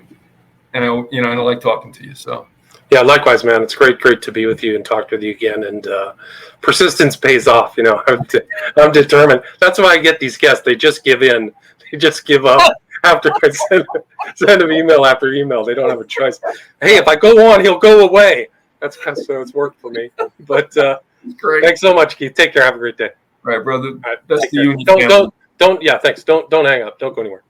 And I like talking to you. So. Yeah, likewise, man. It's great to be with you and talk with you again. And persistence pays off. I'm determined. That's why I get these guests. They just give in. They just give up. after I send them email after email. They don't have a choice. Hey, if I go on, he'll go away. That's kind of so it's worked for me. But Great. thanks so much, Keith. Take care. Have a great day. All right, brother. All right, Best take to care. you and your family. Don't. Yeah, thanks. Don't hang up. Don't go anywhere.